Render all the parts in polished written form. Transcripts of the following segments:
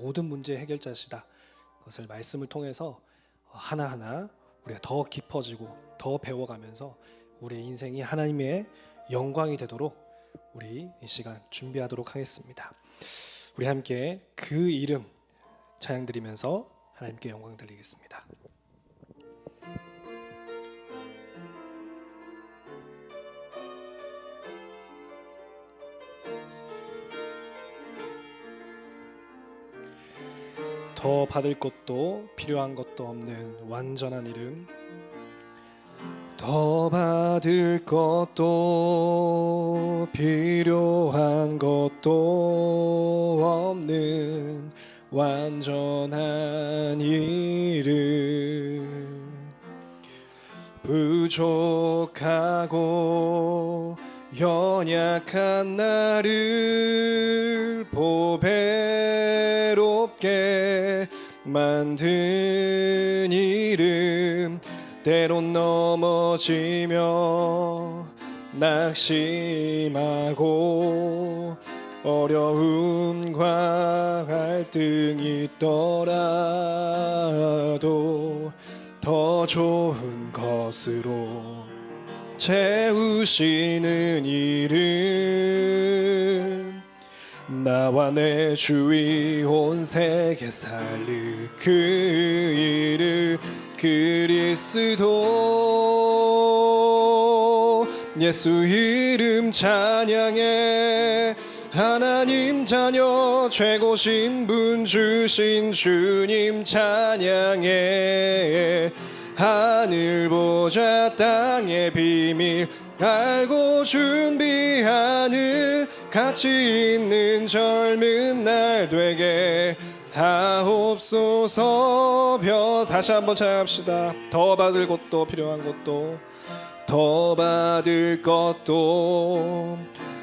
모든 문제의 해결자시다. 그것을 말씀을 통해서 하나하나 우리가 더 깊어지고 더 배워가면서 우리의 인생이 하나님의 영광이 되도록 우리 이 시간 준비하도록 하겠습니다. 우리 함께 그 이름 찬양 드리면서 하나님께 영광 드리겠습니다. 더 받을 것도 필요한 것도 없는 완전한 이름, 더 받을 것도 필요한 것도 없는 완전한 이름, 부족하고 연약한 나를 보배롭게 만든 이름, 때론 넘어지며 낙심하고 어려움과 갈등이 있더라도 더 좋은 것으로 채우시는 이름, 나와 내 주위 온 세계 살릴 그 이름, 그리스도. 예수 이름 찬양해. 하나님 자녀 최고 신분 주신 주님 찬양해. 하늘 보좌 땅의 비밀 알고 준비하는 가치 있는 젊은 날 되게 하옵소서. 다시 한번 찬양합시다. 더 받을 것도 필요한 것도, 더 받을 것도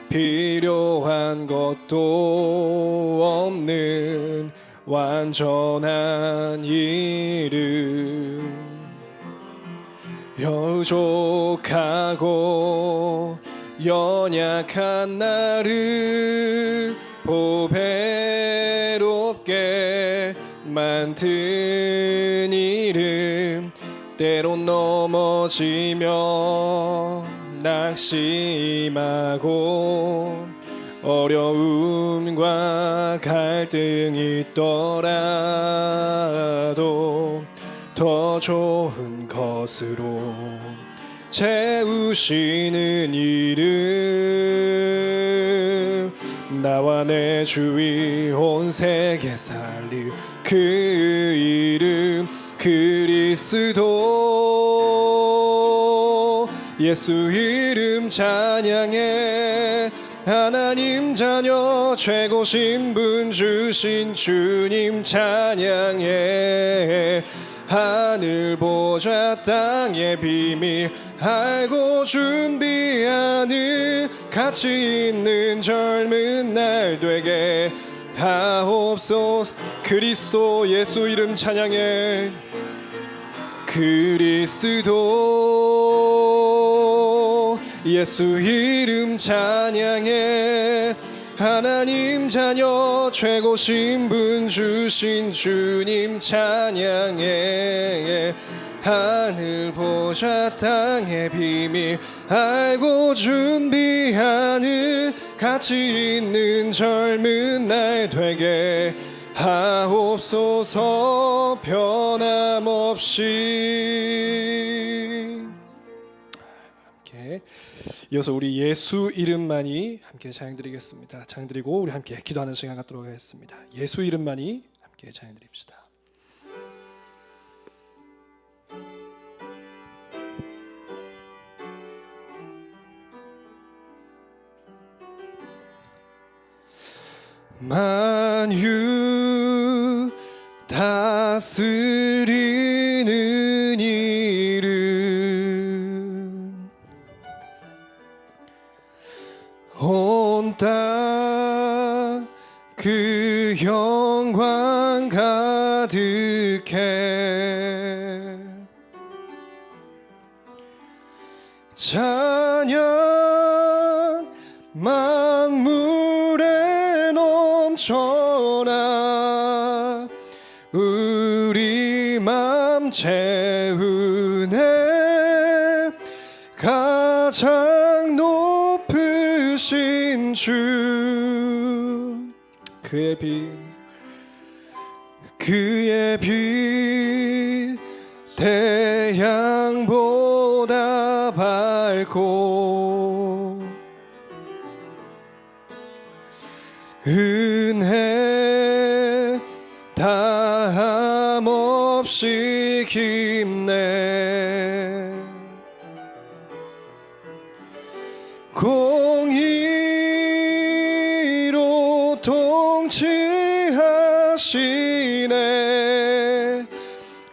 필요한 것도 없는 완전한 이름, 부족하고 연약한 나를 보배롭게 만든 이름, 때론 넘어지며 낙심하고 어려움과 갈등이 있더라도 더 좋은 것으로 채우시는 이름, 나와 내 주위 온 세계 살릴 그 이름, 그리스도. 예수 이름 찬양해. 하나님 자녀 최고 신분 주신 주님 찬양해. 하늘 보좌 땅의 비밀 알고 준비하는 가치 있는 젊은 날 되게 하옵소서. 그리스도. 예수 이름 찬양해. 그리스도. 예수 이름 찬양해. 하나님 자녀 최고 신분 주신 주님 찬양해. 하늘 보좌 땅의 비밀 알고 준비하는 가치 있는 젊은 날 되게 하옵소서. 변함없이. 함께 이어서 우리 예수 이름만이 함께 찬양드리겠습니다. 찬양드리고 우리 함께 기도하는 시간 갖도록 하겠습니다. 예수 이름만이 함께 찬양드립시다. 만유 다스리는 이름, 온 땅 그 영광 가득해. 찬양 만물에 넘쳐나 우리 맘 채우네 가장 높으신 주. 그의 빛 태양보다 밝고 은혜 다함 없이 깊네. 공의로 통치하시네.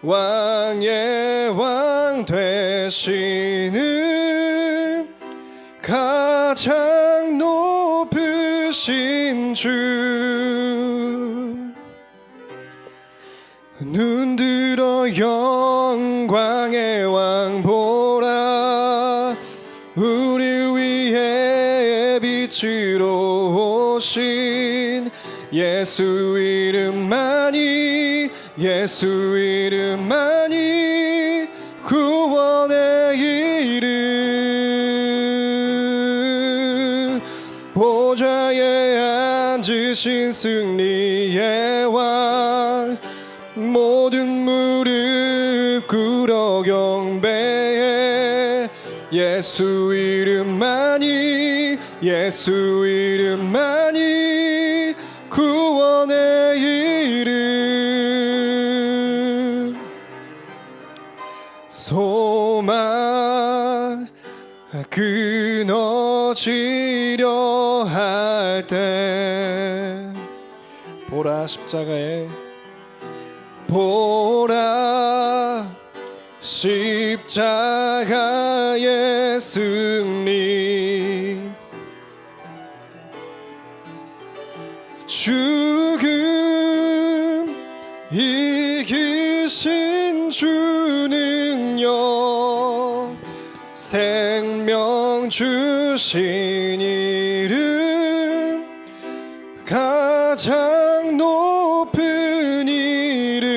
왕의 왕 되시는 가장 높으신 주. 눈들어 영광의 왕 보라. 우리 위에 빛으로 오신 예수 이름만이, 예수 이름만이 구원의 이름. 보좌에 앉으신 승리의 왕. 모든 무릎 꿇어 경배해. 예수 이름만이, 예수 이름만이 구원의 이름. 소망 끊어지려 할 때 보라 십자가에, 보라 십자가의 승리. 죽음 이기신 주 능력, 생명 주신 이름, 가장 높은 이름.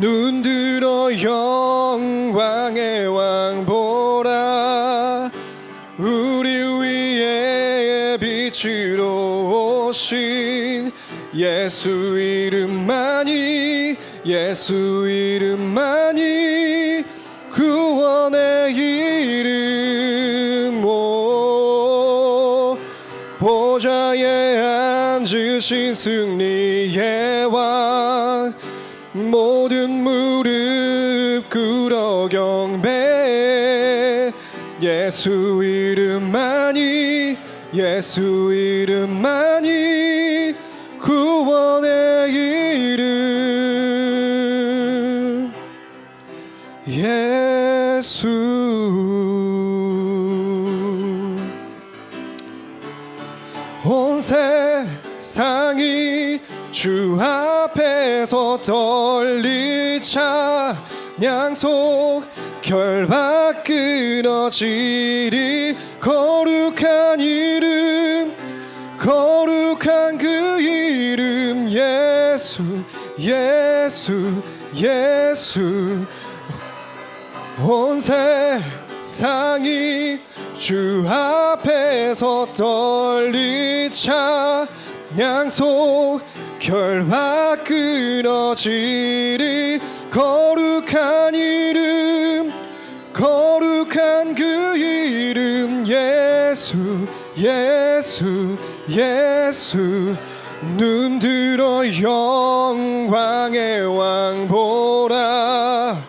눈들어 영광의 왕 보라. 우리 위에 빛으로 오신 예수 이름만이, 예수 이름만이 구원의 이름. 오, 보좌에 앉으신 승리의 왕. 모든 무릎 꿇어 경배해. 예수 이름만이, 예수 이름만이 구원의 이름. 예수. 온 세상이 주 앞에서 떨리자 찬양속 결박 끊어지리. 거룩한 이름, 거룩한 그 이름 예수, 예수, 예수. 온 세상이 주 앞에서 떨리자 찬양속 결박 끊어지리. 거룩한 이름, 거룩한 그 이름 예수, 예수, 예수. 눈들어 영광의 왕 보라.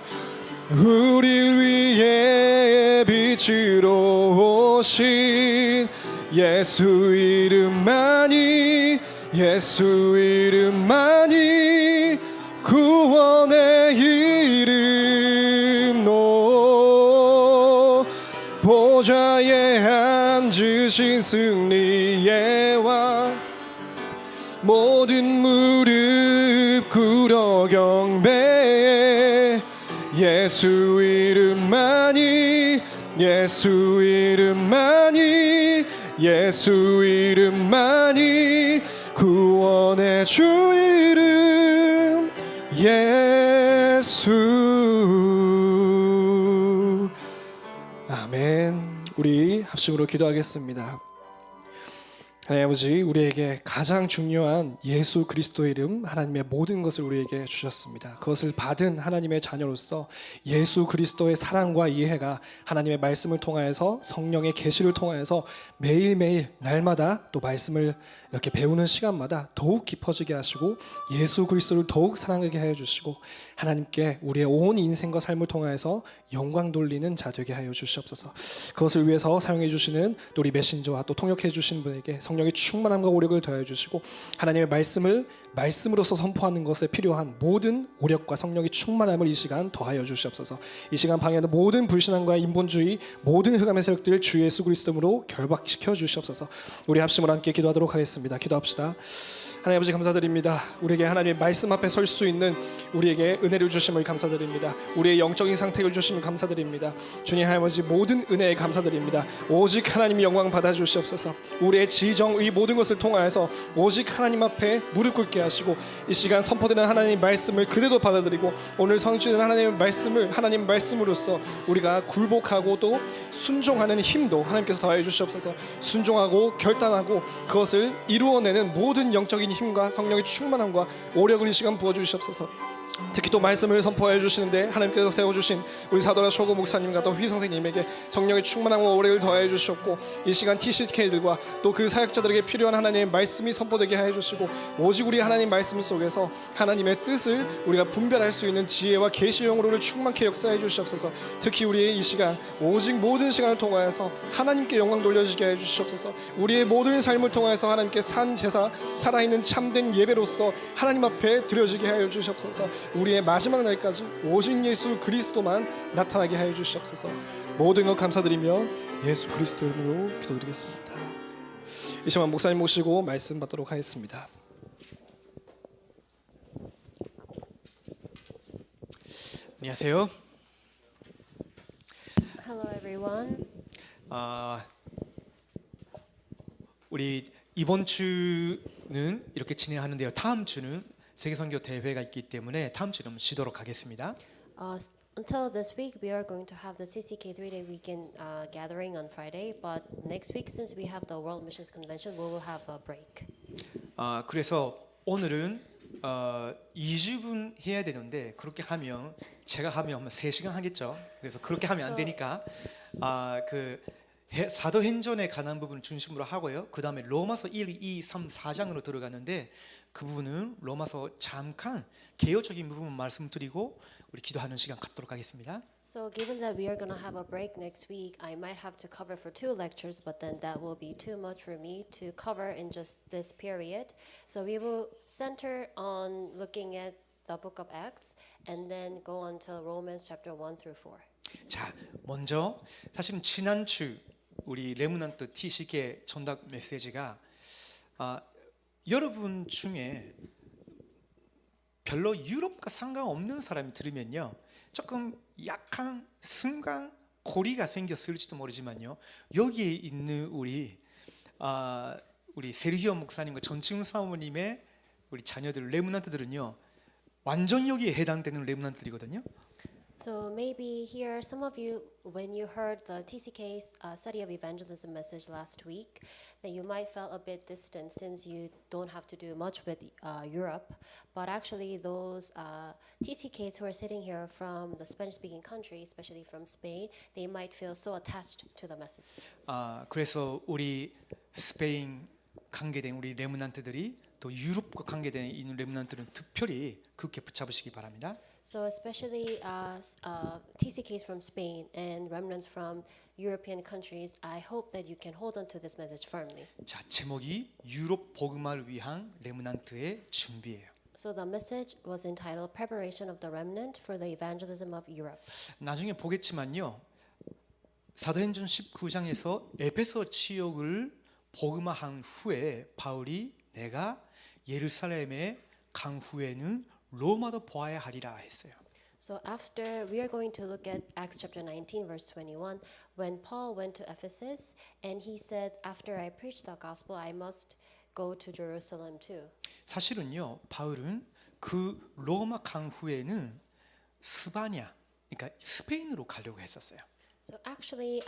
우리 위에 빛으로 오신 예수 이름만이, 예수 이름만이 구원의 이름. 오, 보좌에 앉으신 승리의 왕. 모든 무릎 꿇어 경배해. 예수 이름만이, 예수 이름만이, 예수 이름만이 구원의 주 이름 예수. 아멘. 우리 합심으로 기도하겠습니다. 하나님 아버지, 우리에게 가장 중요한 예수 그리스도의 이름, 하나님의 모든 것을 우리에게 주셨습니다. 그것을 받은 하나님의 자녀로서 예수 그리스도의 사랑과 이해가 하나님의 말씀을 통하여서, 성령의 계시를 통하여서 매일매일 날마다 또 말씀을 이렇게 배우는 시간마다 더욱 깊어지게 하시고 예수 그리스도를 더욱 사랑하게 하여 주시고 하나님께 우리의 온 인생과 삶을 통하여서 영광 돌리는 자 되게 하여 주시옵소서. 그것을 위해서 사용해 주시는 또 우리 메신저와 또 통역해 주신 분에게 성령의 충만함과 오력을 더하여 주시고 하나님의 말씀을 말씀으로서 선포하는 것에 필요한 모든 오력과 성령의 충만함을 이 시간 더하여 주시옵소서. 이 시간 방해하는 모든 불신앙과 인본주의, 모든 흑암의 세력들을 주 예수 그리스도로 결박시켜 주시옵소서. 우리 합심으로 함께 기도하도록 하겠습니다. 기도합시다. 하나님 아버지 감사드립니다. 우리에게 하나님의 말씀 앞에 설 수 있는 우리에게 은혜를 주심을 감사드립니다. 우리의 영적인 상태를 주심을 감사드립니다. 주님 하나님 아버지 모든 은혜에 감사드립니다. 오직 하나님이 영광 받아 주시옵소서. 우리의 지정 의 모든 것을 통하여서 오직 하나님 앞에 무릎 꿇게 하시고 이 시간 선포되는 하나님의 말씀을 그대로 받아들이고 오늘 성취되는 하나님의 말씀을 하나님 말씀으로써 우리가 굴복하고 또 순종하는 힘도 하나님께서 더하여 주시옵소서. 순종하고 결단하고 그것을 이루어내는 모든 영적인 힘과 성령의 충만함과 오력을 이 시간 부어주시옵소서. 특히 또 말씀을 선포해 주시는데 하나님께서 세워주신 우리 사도라 쇼고 목사님과 또 휘 선생님에게 성령의 충만함과 오래를 더해 주셨고 이 시간 TCK들과 또 그 사역자들에게 필요한 하나님의 말씀이 선포되게 해 주시고 오직 우리 하나님 말씀 속에서 하나님의 뜻을 우리가 분별할 수 있는 지혜와 계시의 영으로를 충만케 역사해 주시옵소서. 특히 우리의 이 시간 오직 모든 시간을 통하여서 하나님께 영광 돌려지게 해 주시옵소서. 우리의 모든 삶을 통하여서 하나님께 산 제사 살아있는 참된 예배로서 하나님 앞에 드려지게 하여 주시옵소서. 우리의 마지막 날까지 오직 예수 그리스도만 나타나게 하여 주시옵소서. 모든 것 감사드리며 예수 그리스도 이름으로 기도드리겠습니다. 이 시간 목사님 모시고 말씀 받도록 하겠습니다. 안녕하세요. Hello everyone. 우리 이번 주는 이렇게 진행하는데요. 다음 주는 세계선교 대회가 있기 때문에 다음 주는 쉬도록 하겠습니다. Until this week, we are going to have the CCK 3-day weekend gathering on Friday. But next week, since we have the World Missions Convention, we will have a break. 그래서 오늘은 2주분 해야 되는데 그렇게 하면 제가 하면 아마 3시간 하겠죠. 그래서 그렇게 하면 안 되니까 그 사도행전에 관한 부분 중심으로 하고요. 그 다음에 로마서 1, 2, 3, 4장으로 들어가는데 그 부분은 로마서 잠깐 개요적인 부분 말씀드리고 우리 기도하는 시간 갖도록 하겠습니다. So given that we are going to have a break next week, I might have to cover for 2 lectures, but then that will be too much for me to cover in just this period. So we will center on looking at the book of Acts and then go on to Romans chapter 1 through 4. 자, 먼저 사실은 지난주 우리 레므넌트 TCK 전달 메시지가 여러분 중에 별로 유럽과 상관없는 사람이 들으면요 조금 약간 순간 고리가 생겼을지도 모르지만요 여기에 있는 우리 세르히오 목사님과 전칭 사모님의 우리 자녀들 레므넌트들은요 완전 여기에 해당되는 레므넌트들이거든요. So maybe here, some of you, when you heard the TCK's study of evangelism message last week, that you might felt a bit distant since you don't have to do much with Europe. But actually, those TCKs who are sitting here from the Spanish-speaking country, especially from Spain, they might feel so attached to the message. 그래서 우리 스페인 관계된 우리 레므넌트들이 또 유럽과 관계된 있는 레므넌트들은 특별히 그렇게 붙잡으시기 바랍니다. So especially TCKs from Spain and remnants from European countries, I hope that you can hold on to this message firmly. 자, 제목이 유럽 복음화를 위한 레므넌트의 준비예요. So the message was entitled Preparation of the Remnant for the Evangelism of Europe. 나중에 보겠지만요. 사도행전 19장에서 에베소 지역을 복음화한 후에 바울이 내가 예루살렘에 간 후에는 로마도 보아야 하리라 했어요. So after we are going to look at Acts chapter 19 verse 21 when Paul went to Ephesus and he said after I preach the gospel I must go to Jerusalem too. 사실은요, 바울은 그 로마 강 후에는 스바냐, 그러니까 스페인으로 가려고 했었어요. So actually,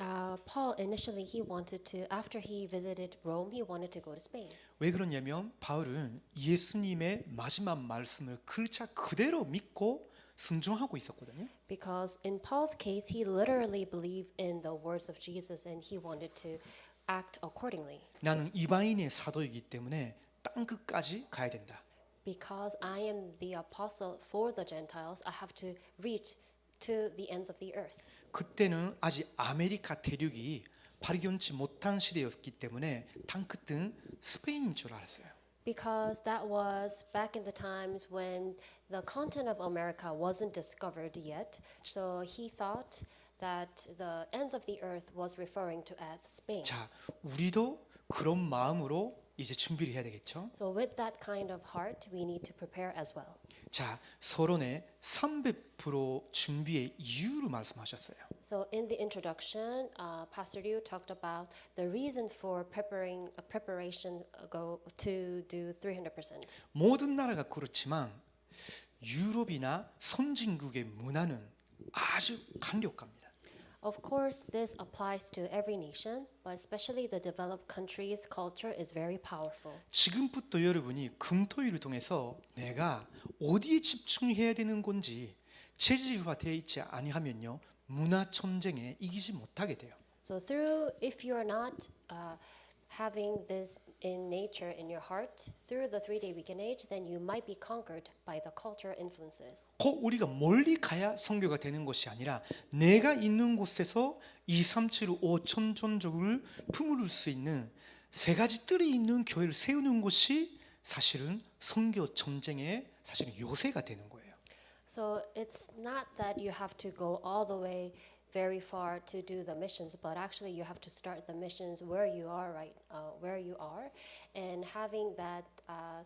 Paul initially he wanted to, after he visited Rome, he wanted to go to Spain. 왜 그러냐면 바울은 예수님의 마지막 말씀을 글자 그대로 믿고 순종하고 있었거든요. Because in Paul's case, he literally believed in the words of Jesus and he wanted to act accordingly. 나는 이방인의 사도이기 때문에 땅 끝까지 가야 된다. Because I am the apostle for the Gentiles, I have to reach to the ends of the earth. 그때는 아직 아메리카 대륙이 발견치 못한 시대였기 때문에 땅 끝은 스페인인 줄 알았어요. Because that was back in the times when the continent of America wasn't discovered yet. So he thought that the ends of the earth was referring to as Spain. 자, 우리도 그런 마음으로 이제 준비를 해야 되겠죠. So with that kind of heart, we need to prepare as well. 자, 서론의 300% 준비의 이유를 말씀하셨어요. So in the introduction, Pastor Liu talked about the reason for preparation go to do 300%. 모든 나라가 그렇지만 유럽이나 선진국의 문화는 아주 강력합니다. Of course, this applies to every nation, but especially the developed countries' culture is very powerful. 지금부터 여러분이 금토일을 통해서 내가 어디에 집중해야 되는 건지 체질화되어 있지 아니하면요 문화 전쟁에 이기지 못하게 돼요. So through, if you are not having this in nature in your heart through the 3-day weekend age, then you might be conquered by the cultural influences. 꼭 우리가 멀리 가야 선교가 되는 것이 아니라 내가 있는 곳에서 2, 3, 7, 5 천전적을 품을 수 있는 세 가지 뜰이 있는 교회를 세우는 것이 사실은 선교 전쟁의 사실은 요새가 되는 거예요. So it's not that you have to go all the way very far to do the missions, but actually you have to start the missions where you are where you are, and having that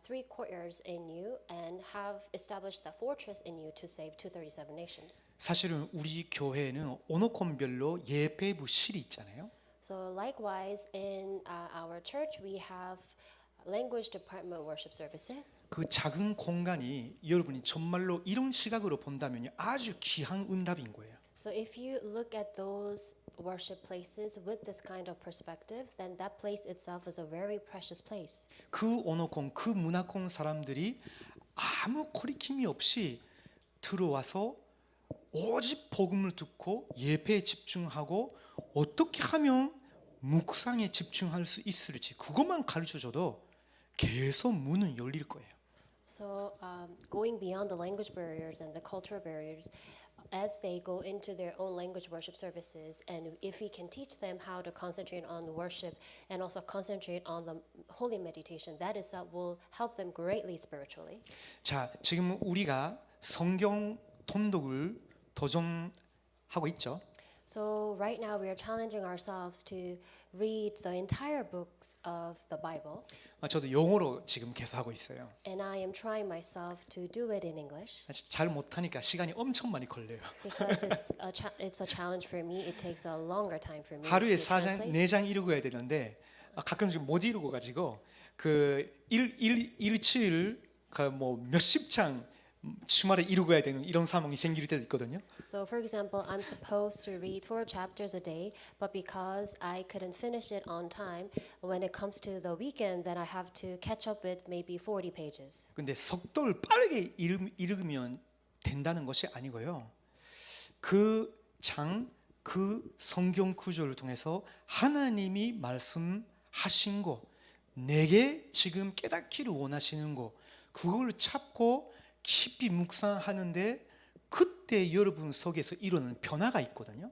3 courtiers in you, and have established that fortress in you to save 237 nations. 사실은 우리 교회는 언어권별로 예배부실이 있잖아요. So likewise, in our church, we have language department worship services. 그 작은 공간이 여러분이 정말로 이런 시각으로 본다면 아주 귀한 응답인 거예요. So if you look at those worship places with this kind of perspective, then that place itself is a very precious place. 그 언어권, 그 문화권 사람들이 아무 거리낌이 없이 들어와서 오직 복음을 듣고 예배에 집중하고 어떻게 하면 묵상에 집중할 수 있을지 그것만 가르쳐줘도 계속 문은 열릴 거예요. So going beyond the language barriers and the cultural barriers, as they go into their own language worship services, and if we can teach them how to concentrate on worship and also concentrate on the holy meditation, that itself will help them greatly spiritually. 자, 지금 우리가 성경 통독을 도전하고 있죠. So right now we are challenging ourselves to read the entire books of the Bible, 저도 영어로 지금 계속 하고 있어요. and I am trying myself to do it in English 잘 못하니까 시간이 엄청 많이 걸려요. because it's a challenge for me. It takes a longer time for me 하루에 to 4장, translate. 4장 읽어야 되는데 가끔씩 못 읽어 가지고 그 일주일 뭐 몇십 장 주말에 읽어야 되는 이런 상황이 생길 때도 있거든요. So for example, I'm supposed to read 4 chapters a day, but because I couldn't finish it on time, when it comes to the weekend, then I have to catch up with maybe 40 pages. 근데 속도를 빠르게 읽으면 된다는 것이 아니고요. 그 성경 구조를 통해서 하나님이 말씀하신 거, 내게 지금 깨닫기를 원하시는 거, 그걸 찾고 깊이 묵상하는데 그때 여러분 속에서 일어나는 변화가 있거든요.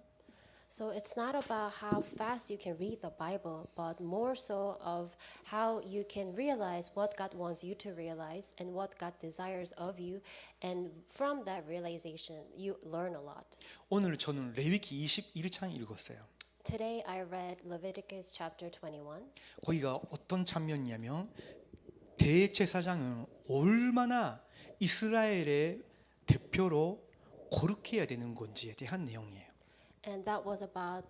So it's not about how fast you can read the Bible, but more so of how you can realize what God wants you to realize and what God desires of you, and from that realization, you learn a lot. 오늘 저는 레위기 21장 읽었어요. Today I read Leviticus chapter 21. 거기가 어떤 장면이냐면 대제사장은 얼마나 이스라엘의 대표로 거룩해야 되는 건지에 대한 내용이에요. And that was about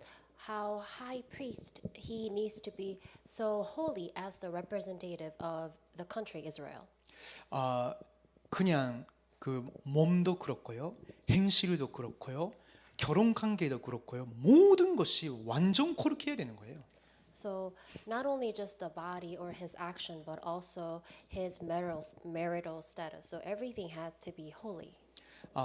how high priest he needs to be so holy as the representative of the country Israel. 그냥 그 몸도 그렇고요, 행실도 그렇고요, 결혼 관계도 그렇고요, 모든 것이 완전 거룩해야 되는 거예요. So not only just the body or his action, but also his marital status. So everything had to be holy.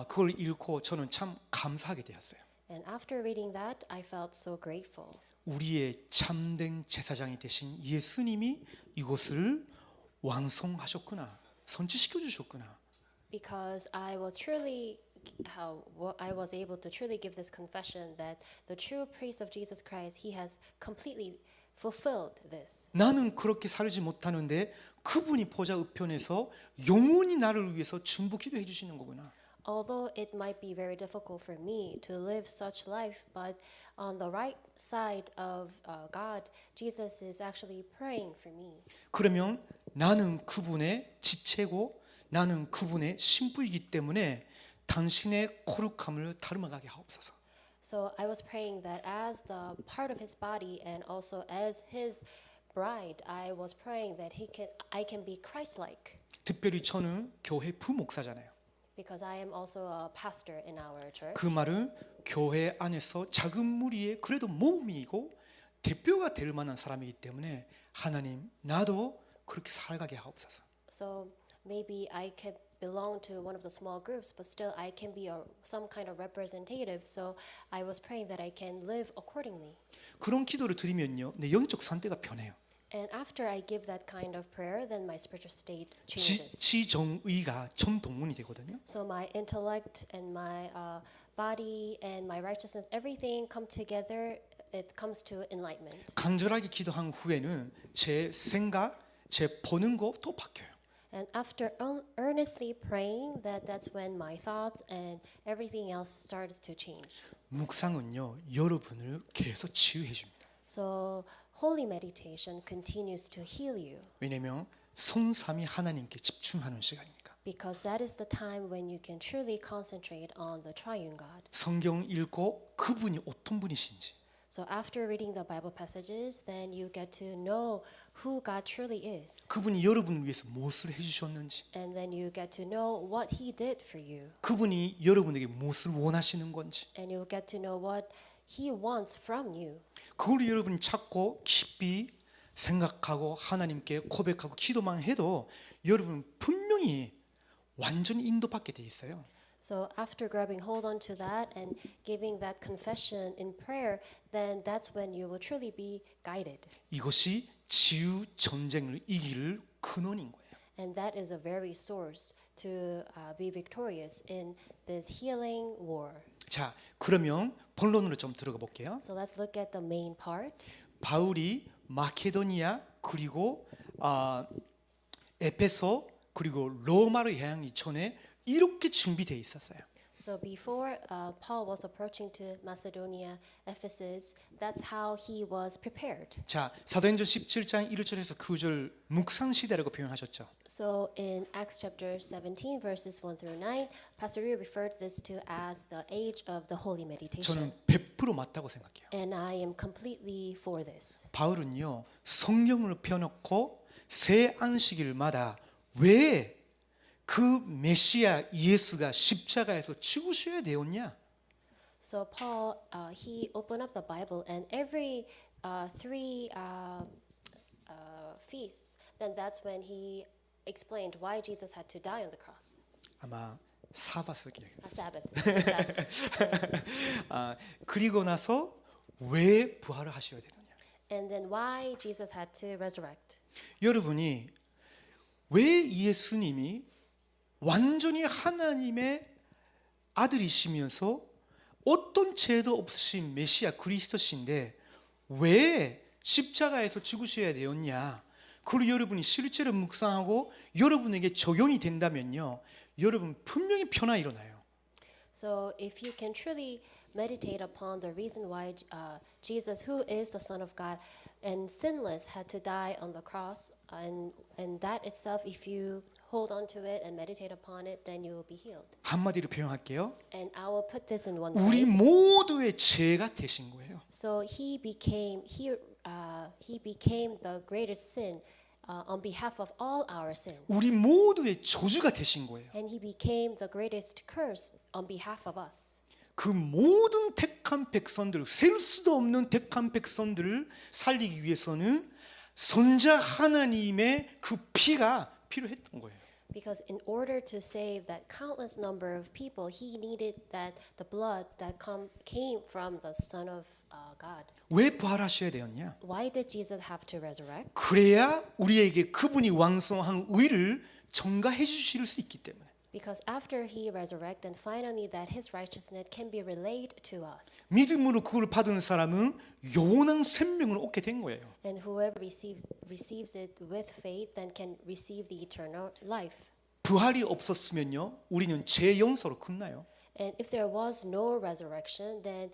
그걸 읽고 저는 참 감사하게 되었어요. And after reading that, I felt so grateful. 우리의 참된 제사장이 되신 예수님이 이것을 완성하셨구나, 성취시켜 주셨구나. Because I was able to truly give this confession that the true priest of Jesus Christ, he has completely fulfilled this. 나는 그렇게 살지 못하는데 그분이 보좌 우편에서 영원히 나를 위해서 중보 기도해 주시는 거구나. Although it might be very difficult for me to live such life, but on the right side of God, Jesus is actually praying for me. 그러면 나는 그분의 지체고 나는 그분의 신부이기 때문에 당신의 거룩함을 닮아가게 하옵소서. So I was praying that as the part of his body and also as his bride, I was praying that I can be Christ-like. 특별히 저는 교회 부목사잖아요. Because I am also a pastor in our church. 그 말은 교회 안에서 작은 무리의 그래도 모임이고 대표가 될 만한 사람이기 때문에 하나님 나도 그렇게 살아가게 하옵소서. So maybe I can belong to one of the small groups, but still I can be some kind of representative. So I was praying that I can live accordingly. 그런 기도를 드리면요, 내 영적 상태가 변해요. And after I give that kind of prayer, then my spiritual state changes. 지정의가 전동문이 되거든요. So my intellect and my body and my righteousness, everything come together. It comes to enlightenment. 간절하게 기도한 후에는 제 생각, 제 보는 것도 바뀌어요. And after earnestly praying, that's when my thoughts and everything else starts to change. 묵상은요, 여러분을 계속 치유해 줍니다. So holy meditation continues to heal you. 왜냐하면 성삼위 하나님께 집중하는 시간이니까. Because that is the time when you can truly concentrate on the triune God. 성경 읽고 그분이 어떤 분이신지, So after reading the Bible passages, then you get to know who God truly is. 그분이 여러분을 위해서 무엇을 해주셨는지, And then you get to know what he did for you. 그분이 여러분에게 무엇을 원하시는 건지, And you'll get to know what he wants from you. 그걸 여러분이 찾고 깊이 생각하고 하나님께 고백하고 기도만 해도 여러분 분명히 완전히 인도받게 돼 있어요. So after grabbing hold onto that and giving that confession in prayer, then that's when you will truly be guided. 이것이 지유 전쟁을 이기를 근원인 거예요. And that is a very source to be victorious in this healing war. 자, 그러면 본론으로 좀 들어가 볼게요. So let's look at the main part. 바울이 마케도니아 그리고 에페소 그리고 로마를 향하기 전에 이렇게 준비되어 있었어요. So before Paul was approaching to Macedonia, Ephesus, that's how he was prepared. 자, 사도행전 17장 1절에서 9절 묵상 시대라고 표현하셨죠. So in Acts chapter 17 verses 1 through 9, Pastor Ryu referred this to as the age of the holy meditation. 저는 100% 맞다고 생각해요. And I am completely for this. 바울은요, 성경을 펴놓고 새 안식일마다 왜 그 메시아 예수가 십자가에서 죽으셔야 되었냐? So Paul, he opened up the Bible, and every three feasts, then that's when he explained why Jesus had to die on the cross. 아마 사바스기. Sabbath. 그리고 나서 왜 부활을 하셔야 되느냐? And then why Jesus had to resurrect. 여러분이 왜 예수님이 완전히 하나님의 아들이시면서 어떤 죄도 없으신 메시아 그리스도신데 왜 십자가에서 죽으셔야 되었냐? 그리고 여러분이 실제로 묵상하고 여러분에게 적용이 된다면요, 여러분 분명히 변화 일어나요. So if you can truly meditate upon the reason why Jesus, who is the Son of God, and sinless had to die on the cross, and that itself, if you hold on to it and meditate upon it, then you will be healed. 한마디로 표현할게요. And I will put this in one 우리 place. 모두의 죄가 되신 거예요. So he became the greatest sin on behalf of all our sin, 우리 모두의 저주가 되신 거예요. and he became the greatest curse on behalf of us. 그 모든 택한 백성들, 셀 수도 없는 택한 백성들을 살리기 위해서는 선자 하나님의 그 피가 필요했던 거예요. Because in order to save that countless number of people, he needed that the blood that came from the Son of God. 왜 부활하셔야 되었냐? Why did Jesus have to resurrect? 그래야 우리에게 그분이 완성한 의를 전가해 주실 수 있기 때문에. Because after he resurrected, and finally that his righteousness can be relayed to us. 믿음으로 그걸 받은 사람은 영원한 생명을 얻게 된 거예요. And whoever receives it with faith then can receive the eternal life. 부활이 없었으면요, 우리는 죄 용서로 끝나요. And if there was no resurrection, then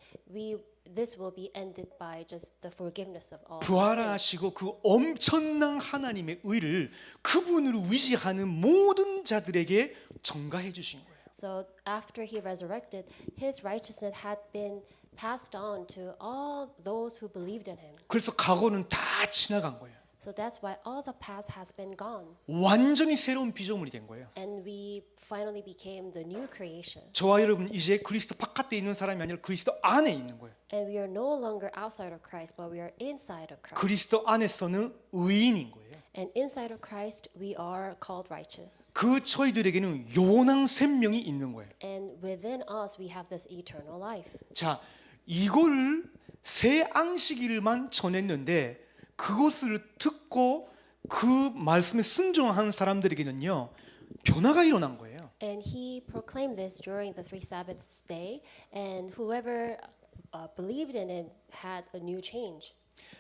this will be ended by just the forgiveness of all. sins. 부활하시고 그 엄청난 하나님의 의를 그분으로 의지하는 모든 자들에게 전가해 주신 거예요. So after he resurrected, his righteousness had been passed on to all those who believed in him. 그래서 과거는 다 지나간 거예요. So that's why all the past has been gone, 완전히 새로운 피조물이 된 거예요. and we finally became the new creation. 저와 여러분 이제 그리스도 바깥에 있는 사람이 아니라 그리스도 안에 있는 거예요. And we are no longer outside of Christ, but we are inside of Christ. 그리스도 안에서는 의인인 거예요. And inside of Christ, we are called righteous. 그 저희들에게는 영원한 생명이 있는 거예요. And within us, we have this eternal life. 자, 이거를 새 안식일만 전했는데 그것을 듣고 그 말씀에 순종한 사람들에게는요, 변화가 일어난 거예요. And he proclaimed this during the 3 Sabbaths day, and whoever believed in him had a new change.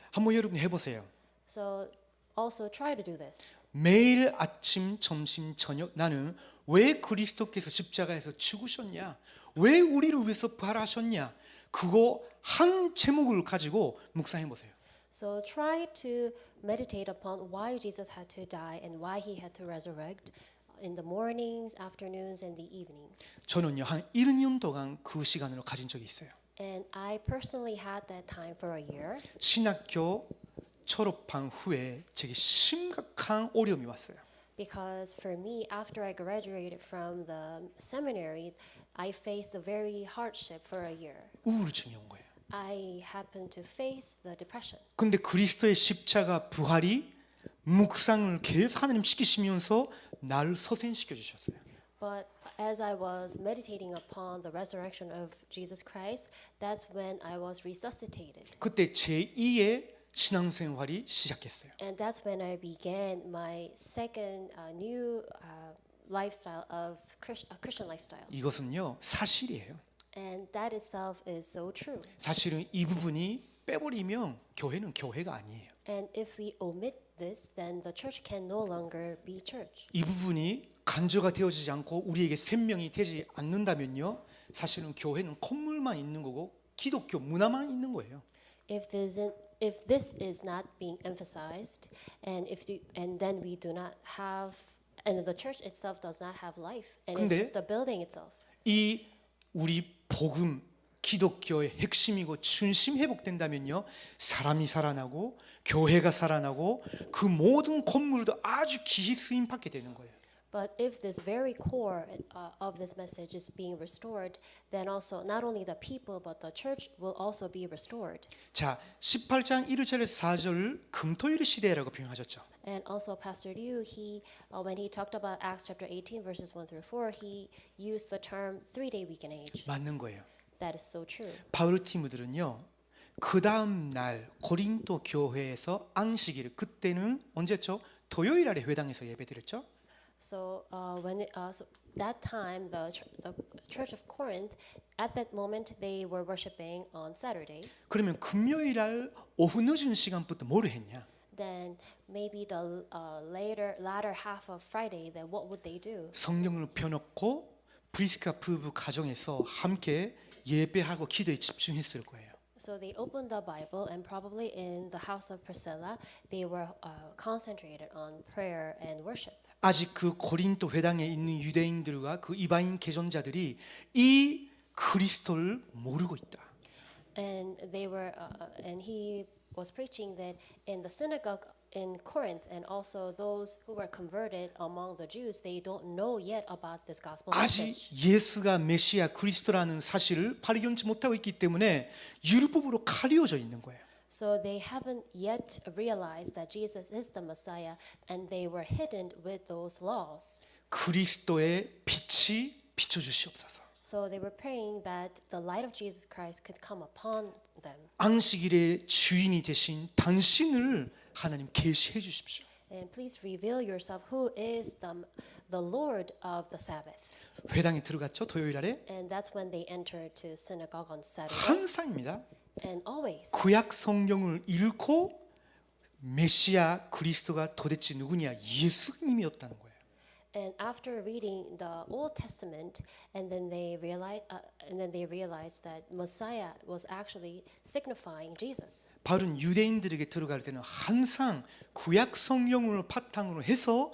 한번 여러분 해보세요. So also try to do this. 매일 아침, 점심, 저녁 나는 왜 그리스도께서 십자가에서 죽으셨냐? 왜 우리를 위해서 부활하셨냐? 그거 한 제목을 가지고 묵상해 보세요. So try to meditate upon why Jesus had to die and why he had to resurrect in the mornings, afternoons, and the evenings. 저는요 한 1년 동안 그 시간을 가진 적이 있어요. And I personally had that time for a year. 신학교 졸업한 후에 제게 심각한 어려움이 왔어요. Because for me, after I graduated from the seminary, I faced a very hardship for a year. 우울증이 온 거예요. I happened to face the depression. 근데 그리스도의 십자가 부활이 묵상을 계속 하나님 시키시면서 나를 서생시켜 주셨어요. But as I was meditating upon the resurrection of Jesus Christ, that's when I was resuscitated. 그때 제2의 신앙생활이 시작했어요. And that's when I began my second new lifestyle of Christian lifestyle. 이것은요 사실이에요. And that itself is so true. 사실은 이 부분이 빼버리면 교회는 교회가 아니에요. And if we omit this, then the church can no longer be church. 이 부분이 간조가 되어지지 않고 우리에게 생명이 되지 않는다면요 사실은 교회는 건물만 있는 거고 기독교 문화만 있는 거예요. If this is not being emphasized, and then we do not have, and the church itself does not have life, and it's 근데 just the building itself. 이 우리 복음 기독교의 핵심이고 중심 회복된다면요 사람이 살아나고 교회가 살아나고 그 모든 건물도 아주 기히 쓰임 받게 되는 거예요. But if this very core of this message is being restored, then also not only the people but the church will also be restored. 자, 18장 1절 4절을 금토일 시대라고 표현하셨죠. And also Pastor Liu, when he talked about Acts chapter 18 verses 1 through 4, he used the term 3-day weekend age. 맞는 거예요. That is so true. 바울 팀들은요. 그 다음 날 고린도 교회에서 안식일 그때는 언제였죠? 토요일 날에 회당에서 예배드렸죠. So so that time the Church of Corinth, at that moment they were worshiping on Saturday. 그러면 금요일 날 오후 늦은 시간부터 뭐를 했냐? Then maybe the latter half of Friday, then what would they do? 성경을 펴놓고 브리스카 부부 가정에서 함께 예배하고 기도에 집중했을 거예요. So they opened the Bible, and probably in the house of Priscilla, they were concentrated on prayer and worship. 아직 그 고린도 회당에 있는 유대인들과 그 이방인 개종자들이 이 그리스도를 모르고 있다. And they were, and he was preaching that in the synagogue in Corinth, and also those who were converted among the Jews, they don't know yet about this gospel 아직 message. 예수가 메시아 그리스도라는 사실을 발견치 못하고 있기 때문에 율법으로 가려져 있는 거예요. So they haven't yet realized that Jesus is the Messiah, and they were hidden with those laws. 그리스도의 빛이 비춰 주시옵소서. So they were praying that the light of Jesus Christ could come upon them. 안식일의 주인이 되신 당신을 하나님 계시해 주십시오. And please reveal yourself who is the Lord of the Sabbath. 회당에 들어갔죠, 토요일 날에. And that's when they entered to synagogue on Saturday. 항상입니다. And always. 구약 성경을 읽고 메시아 그리스도가 도대체 누구냐? 예수님이었다는 거예요. And after reading the Old Testament, and then they realized that Messiah was actually signifying Jesus. 바울은 유대인들에게 들어갈 때는 항상 구약 성경을 바탕으로 해서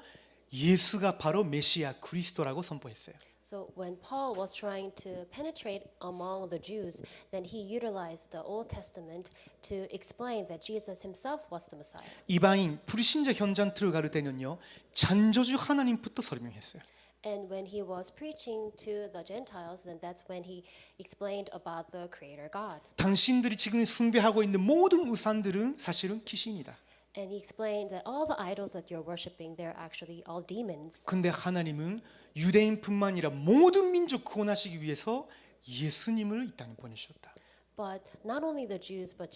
예수가 바로 메시아 그리스도라고 선포했어요. So when Paul was trying to penetrate among the Jews, then he utilized the Old Testament to explain that Jesus himself was the Messiah. 이방인 불신자 현장 들어갈 때는요 창조주 하나님부터 설명했어요. And when he was preaching to the Gentiles, then that's when he explained about the Creator God. 당신들이 지금 숭배하고 있는 모든 우상들은 사실은 귀신이다. And he explained that all the idols that you're worshiping, they're actually all demons. 근데 하나님은 유대인뿐만 아니라 모든 민족 구원하시기 위해서 예수님을 이 땅에 보내셨다. But not only the Jews, but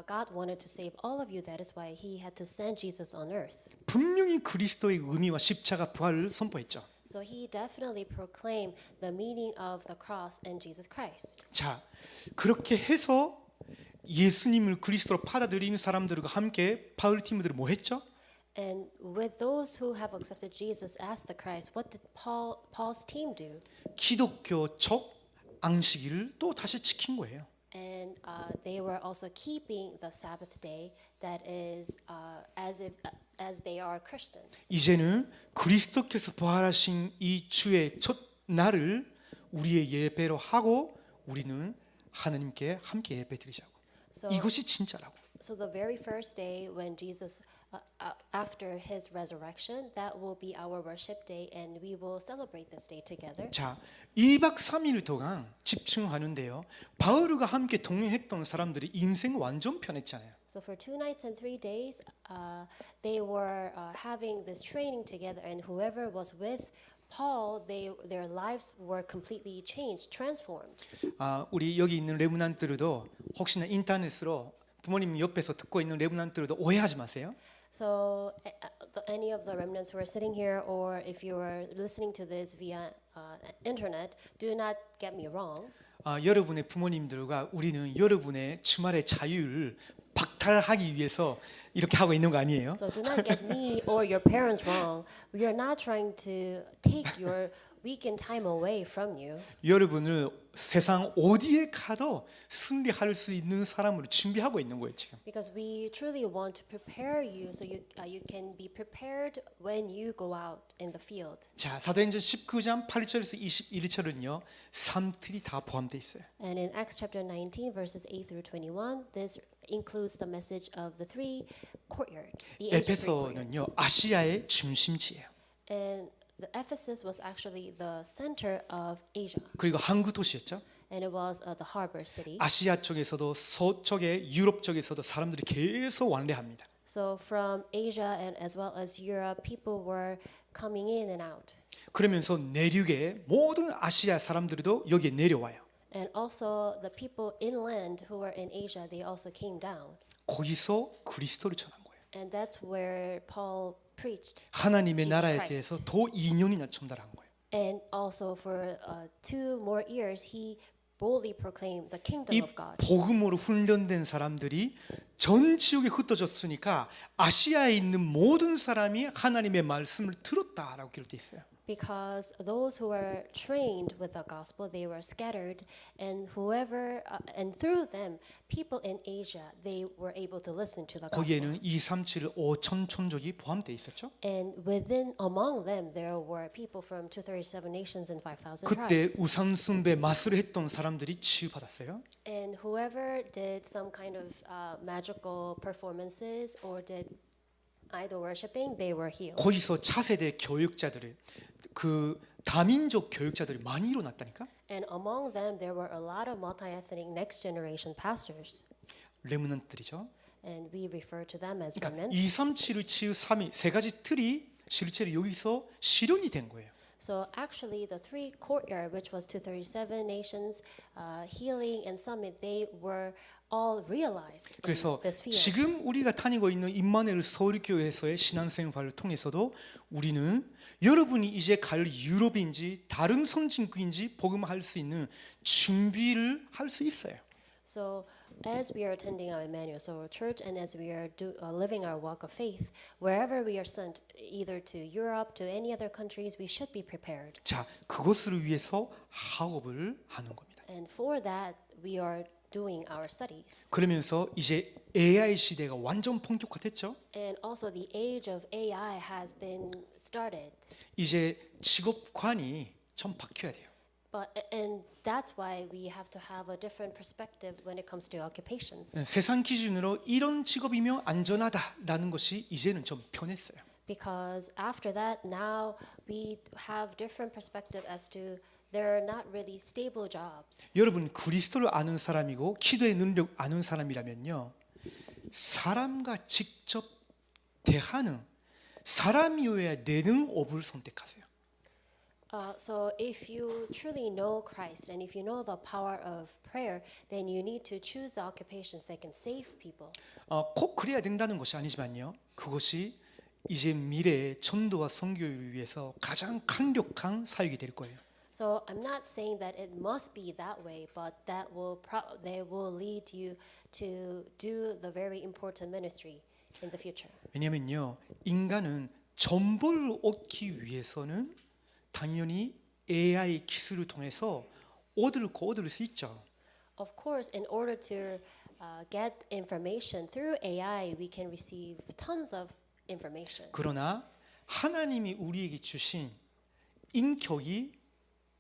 God wanted to save all of you. That is why he had to send Jesus on earth. 분명히 그리스도의 의미와 십자가 부활을 선포했죠. So he definitely proclaimed the meaning of the cross and Jesus Christ. 자, 그렇게 해서 예수님을 그리스도로 받아들이는 사람들과 함께 바울 팀들은 뭐 했죠? And with those who have accepted Jesus as the Christ, what did Paul's team do? 기독교적 안식일을 또 다시 지킨 거예요. And they were also keeping the Sabbath day, that is as they are Christians. 이제는 그리스도께서 부활하신 이 주의 첫 날을 우리의 예배로 하고 우리는 하나님께 함께 예배드리자고. So, 이것이 진짜라고. so the very first day when Jesus, after his resurrection, that will be our worship day, and we will celebrate this day together. 자, 2박 3일 동안 집중하는데요. 바울과 함께 동행했던 사람들이 인생 완전 변했잖아요. So for 2 nights and 3 days, they were having this training together, and whoever was with Paul, their lives were completely changed, transformed. 우리 여기 있는 레브넌트들도 혹시나 인터넷으로 부모님 옆에서 듣고 있는 레브넌트들도 오해하지 마세요. So any of the remnants who are sitting here, or if you are listening to this via internet, do not get me wrong. 여러분의 부모님들과 우리는 여러분의 주말의 자유를 박탈하기 위해서 이렇게 하고 있는 거 아니에요? So do not get me or your parents wrong. We are not trying to take your weekend time away from you. 여러분을 세상 어디에 가도 승리할 수 있는 사람으로 준비하고 있는 거예요 지금. Because we truly want to prepare you so you can be prepared when you go out in the field. 자, 사도행전 19장 8절에서 21절은요. 3틀이 다 포함되어 있어요. And in Acts chapter 19 verses 8 through 21, this includes the message of the three courtyards, the ancient three courtyards. 에베소는요. 아시아의 중심지예요. And the Ephesus was actually the center of Asia, 그리고 항구 도시였죠. and it was the harbor city. 아시아 쪽에서도 서쪽에 유럽 쪽에서도 사람들이 계속 왕래합니다. So from Asia and as well as Europe, people were coming in and out. 그러면서 내륙의 모든 아시아 사람들도 여기에 내려와요. And also the people inland who were in Asia, they also came down. 거기서 그리스도를 전한 거예요. And that's where Paul preached. 하나님의 Jesus 나라에 Christ. 대해서 더 2년이나 전달한 거예요. And also for 2 more years, he boldly proclaimed the kingdom 이 of God. 복음으로 훈련된 사람들이 전 지역에 흩어졌으니까 아시아에 있는 모든 사람이 하나님의 말씀을 들었다. 흩어졌다라고 기록돼 있어요. Because those who were trained with the gospel, they were scattered, and and through them, people in Asia, they were able to listen to the gospel. 거기에는 237 5천 촌족이 포함되어 있었죠. And among them, there were people from 237 nations and 5,000 그때 tribes. 우상 숭배 마술을 했던 사람들이 치유받았어요. And whoever did some kind of magical performances or did idol worshiping, they were healed. 거기서 차세대 교육자들을 그 다민족 교육자들이 많이 일어났다니까. And among them, there were a lot of multi-ethnic next generation pastors. 레므넌트들이죠. And we refer to them as 그러니까 remnants. 237을 치유 3위 세 가지 틀이 실제로 여기서 실현이 된 거예요. So actually, the three courtyard, which was 237 nations, healing and summit, they were all realized in 그래서 this field. 지금 우리가 다니고 있는 임마누엘 서울교회에서의 신앙생활을 통해서도 우리는 여러분이 이제 갈 유럽인지 다른 선진국인지 복음할 수 있는 준비를 할 수 있어요. So as we are attending our Emmanuel Soul Church and as we are living our walk of faith, wherever we are sent, either to Europe, to any other countries, we should be prepared. 자, 그것을 위해서 학업을 하는 겁니다. And for that, we are doing our studies. 그러면서 이제 AI 시대가 완전 본격화됐죠. And also the age of AI has been started. 이제 직업관이 좀 바뀌어야 돼요. And that's why we have to have a different perspective when it comes to occupations. 세상 기준으로 이런 직업이면 안전하다라는 것이 이제는 좀 변했어요. Because after that, now we have different perspective as to they're not really stable jobs. 여러분 그리스도를 아는 사람이고 기도의 능력 아는 사람이라면요. 사람과 직접 대하는 사람이어야 되는 업을 선택하세요. So if you truly know Christ and if you know the power of prayer, then you need to choose the occupations that can save people. 꼭 그래야 된다는 것이 아니지만요. 그것이 이제 미래의 전도와 선교를 위해서 가장 강력한 사역이 될 거예요. So I'm not saying that it must be that way, but they will lead you to do the very important ministry in the future. 왜냐면요. 인간은 정보를 얻기 위해서는 당연히 AI 기술을 통해서 얻을 수 있죠. Of course, in order to get information through AI, we can receive tons of information. 그러나 하나님이 우리에게 주신 인격이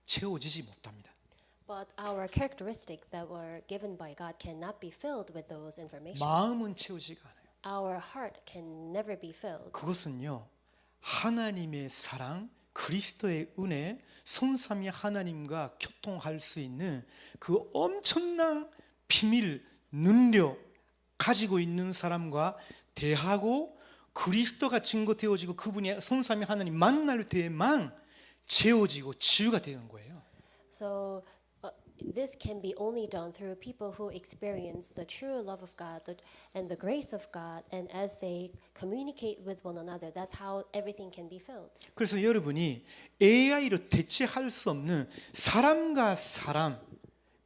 채워지지 못합니다. But our characteristic that were given by God cannot be filled with those information. 마음은 채워지가 않아요. Our heart can never be filled. 그것은요. 하나님의 사랑, 그리스도의 은혜, 성삼위 하나님과 교통할 수 있는 그 엄청난 비밀, 능력 가지고 있는 사람과 대하고 그리스도가 증거되어지고 그분이 성삼위 하나님 만날 때만 채워지고 치유가 되는 거예요. So this can be only done through people who experience the true love of God and the grace of God, and as they communicate with one another, that's how everything can be filled. 그래서 여러분이 AI로 대체할 수 없는 사람과 사람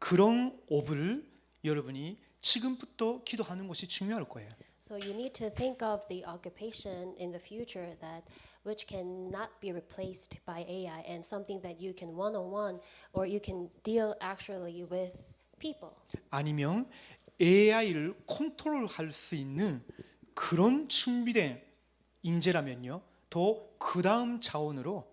그런 업을 여러분이 지금부터 기도하는 것이 중요할 거예요. So you need to think of the occupation in the future which cannot be replaced by AI and something that you can one-on-one or you can deal actually with people. 아니면 AI를 컨트롤할 수 있는 그런 준비된 인재라면요. 더 그 다음 차원으로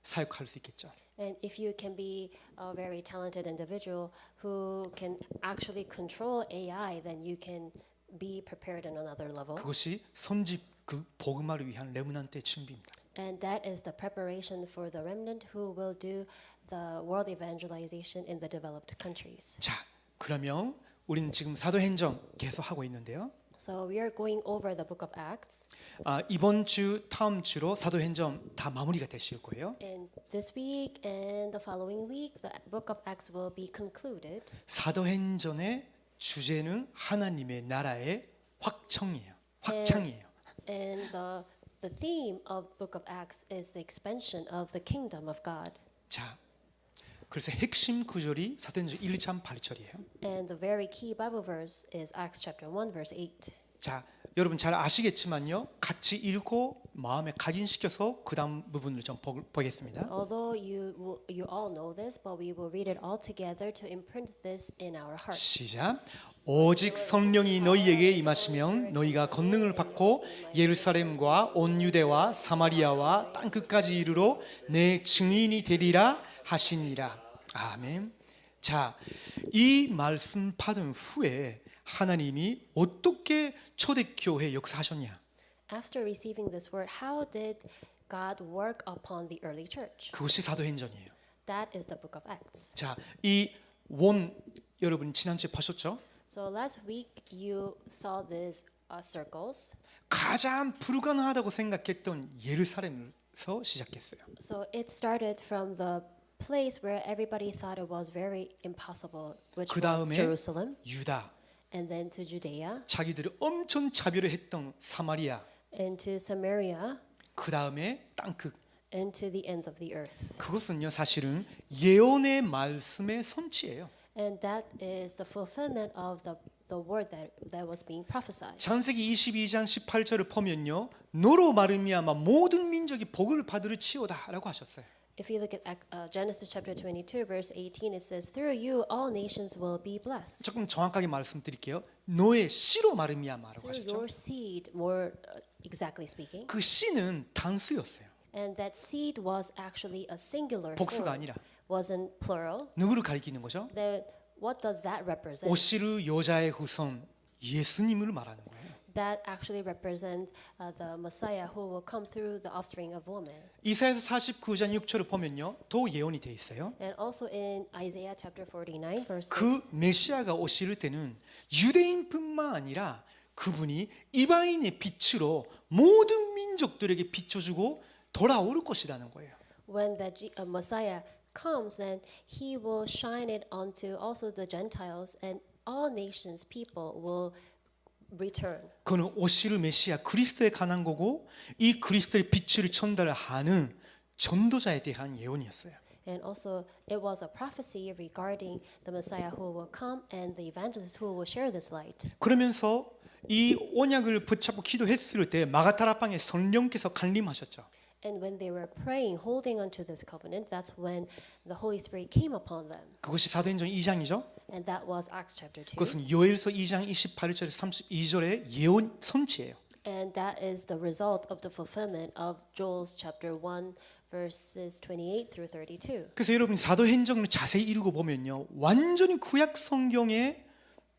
사역할 수 있겠죠. And if you can be a very talented individual who can actually control AI, then you can be prepared on another level. 그것이 선집 그 복음화를 위한 레므넌트의 준비입니다. And that is the preparation for the remnant who will do the world evangelization in the developed countries. 자, 그러면 우리는 지금 사도행전 계속 하고 있는데요. So we are going over the book of Acts. 이번 주, 다음 주로 사도행전 다 마무리가 되실 거예요. And this week and the following week, the book of Acts will be concluded. 사도행전의 주제는 하나님의 나라의 확장이에요. And the theme of book of Acts is the expansion of the kingdom of God. 자, 그래서 핵심 구절이 사도행전 1장 8절이에요. And the very key Bible verse is Acts chapter 1 verse 8. 자, 여러분 잘 아시겠지만요. 같이 읽고 마음에 각인시켜서 그 다음 부분을 좀 보겠습니다. Although you all know this, but we will read it all together to imprint this in our hearts. 시작. 오직 성령이 너희에게 임하시면 너희가 권능을 받고 예루살렘과 온 유대와 사마리아와 땅 끝까지 이르러 내 증인이 되리라 하시니라. 아멘. 자, 이 말씀 받은 후에 하나님이 어떻게 초대교회 역사하셨냐? After receiving this word, how did God work upon the early church? 그것이 사도행전이에요. That is the book of Acts. 자, 이 원 여러분 지난주에 보셨죠? So last week you saw these circles. 가장 불가능하다고 생각했던 예루살렘에서 시작했어요. So it started from the place where everybody thought it was very impossible, which 그 was 다음에 Jerusalem, 유다, and then to Judea, 자기들을 엄청 차별을 했던 사마리아, and to Samaria, 그 다음에 땅끝. and to the ends of the earth. 그것은요 사실은 예언의 말씀의 선치예요. And that is the fulfillment of the word that was being prophesied. 창세기 22장 18절을 보면요, 너로 말미암아 모든 민족이 복을 받으리치오다라고 하셨어요. If you look at Genesis chapter 22, verse 18, it says, "Through you all nations will be blessed." 조금 정확하게 말씀드릴게요. 너의 씨로 말미암아라고 Through 하셨죠. your seed, more exactly speaking. 그 씨는 단수였어요. And that seed was actually a singular 복수가 form, 아니라 wasn't plural. 누구를 가리키는 거죠? Then what does that represent? 오시르 여자의 후손 예수님을 말하는 거예요. That actually represent the Messiah who will come through the offspring of woman. 이사야서 49장 6절을 보면요, 또 예언이 돼 있어요. And also in Isaiah chapter 49, verse 6. 그 메시아가 오실 때는 유대인뿐만 아니라 그분이 이방인의 빛으로 모든 민족들에게 비춰주고 돌아올 것이라는 거예요. When the Messiah comes, then he will shine it onto also the Gentiles, and all nations, people will return. 그는 오실 메시아 그리스도에 관한 거고, 이 그리스도의 빛을 전달하는 전도자에 대한 예언이었어요. And also, it was a prophecy regarding the Messiah who will come and the evangelists who will share this light. 그러면서 이 언약을 붙잡고 기도했을 때 마가다락방에 성령께서 강림하셨죠. And when they were praying, holding onto this covenant, that's when the Holy Spirit came upon them. 그것이 사도행전 2장이죠. And that was Acts chapter 2. 그것은 요엘서 2장 28절에서 32절의 예언 선치예요. And that is the result of the fulfillment of Joel chapter 1, verses 28 through 32. 그래서 여러분 사도행전을 자세히 읽어 보면요, 완전히 구약 성경의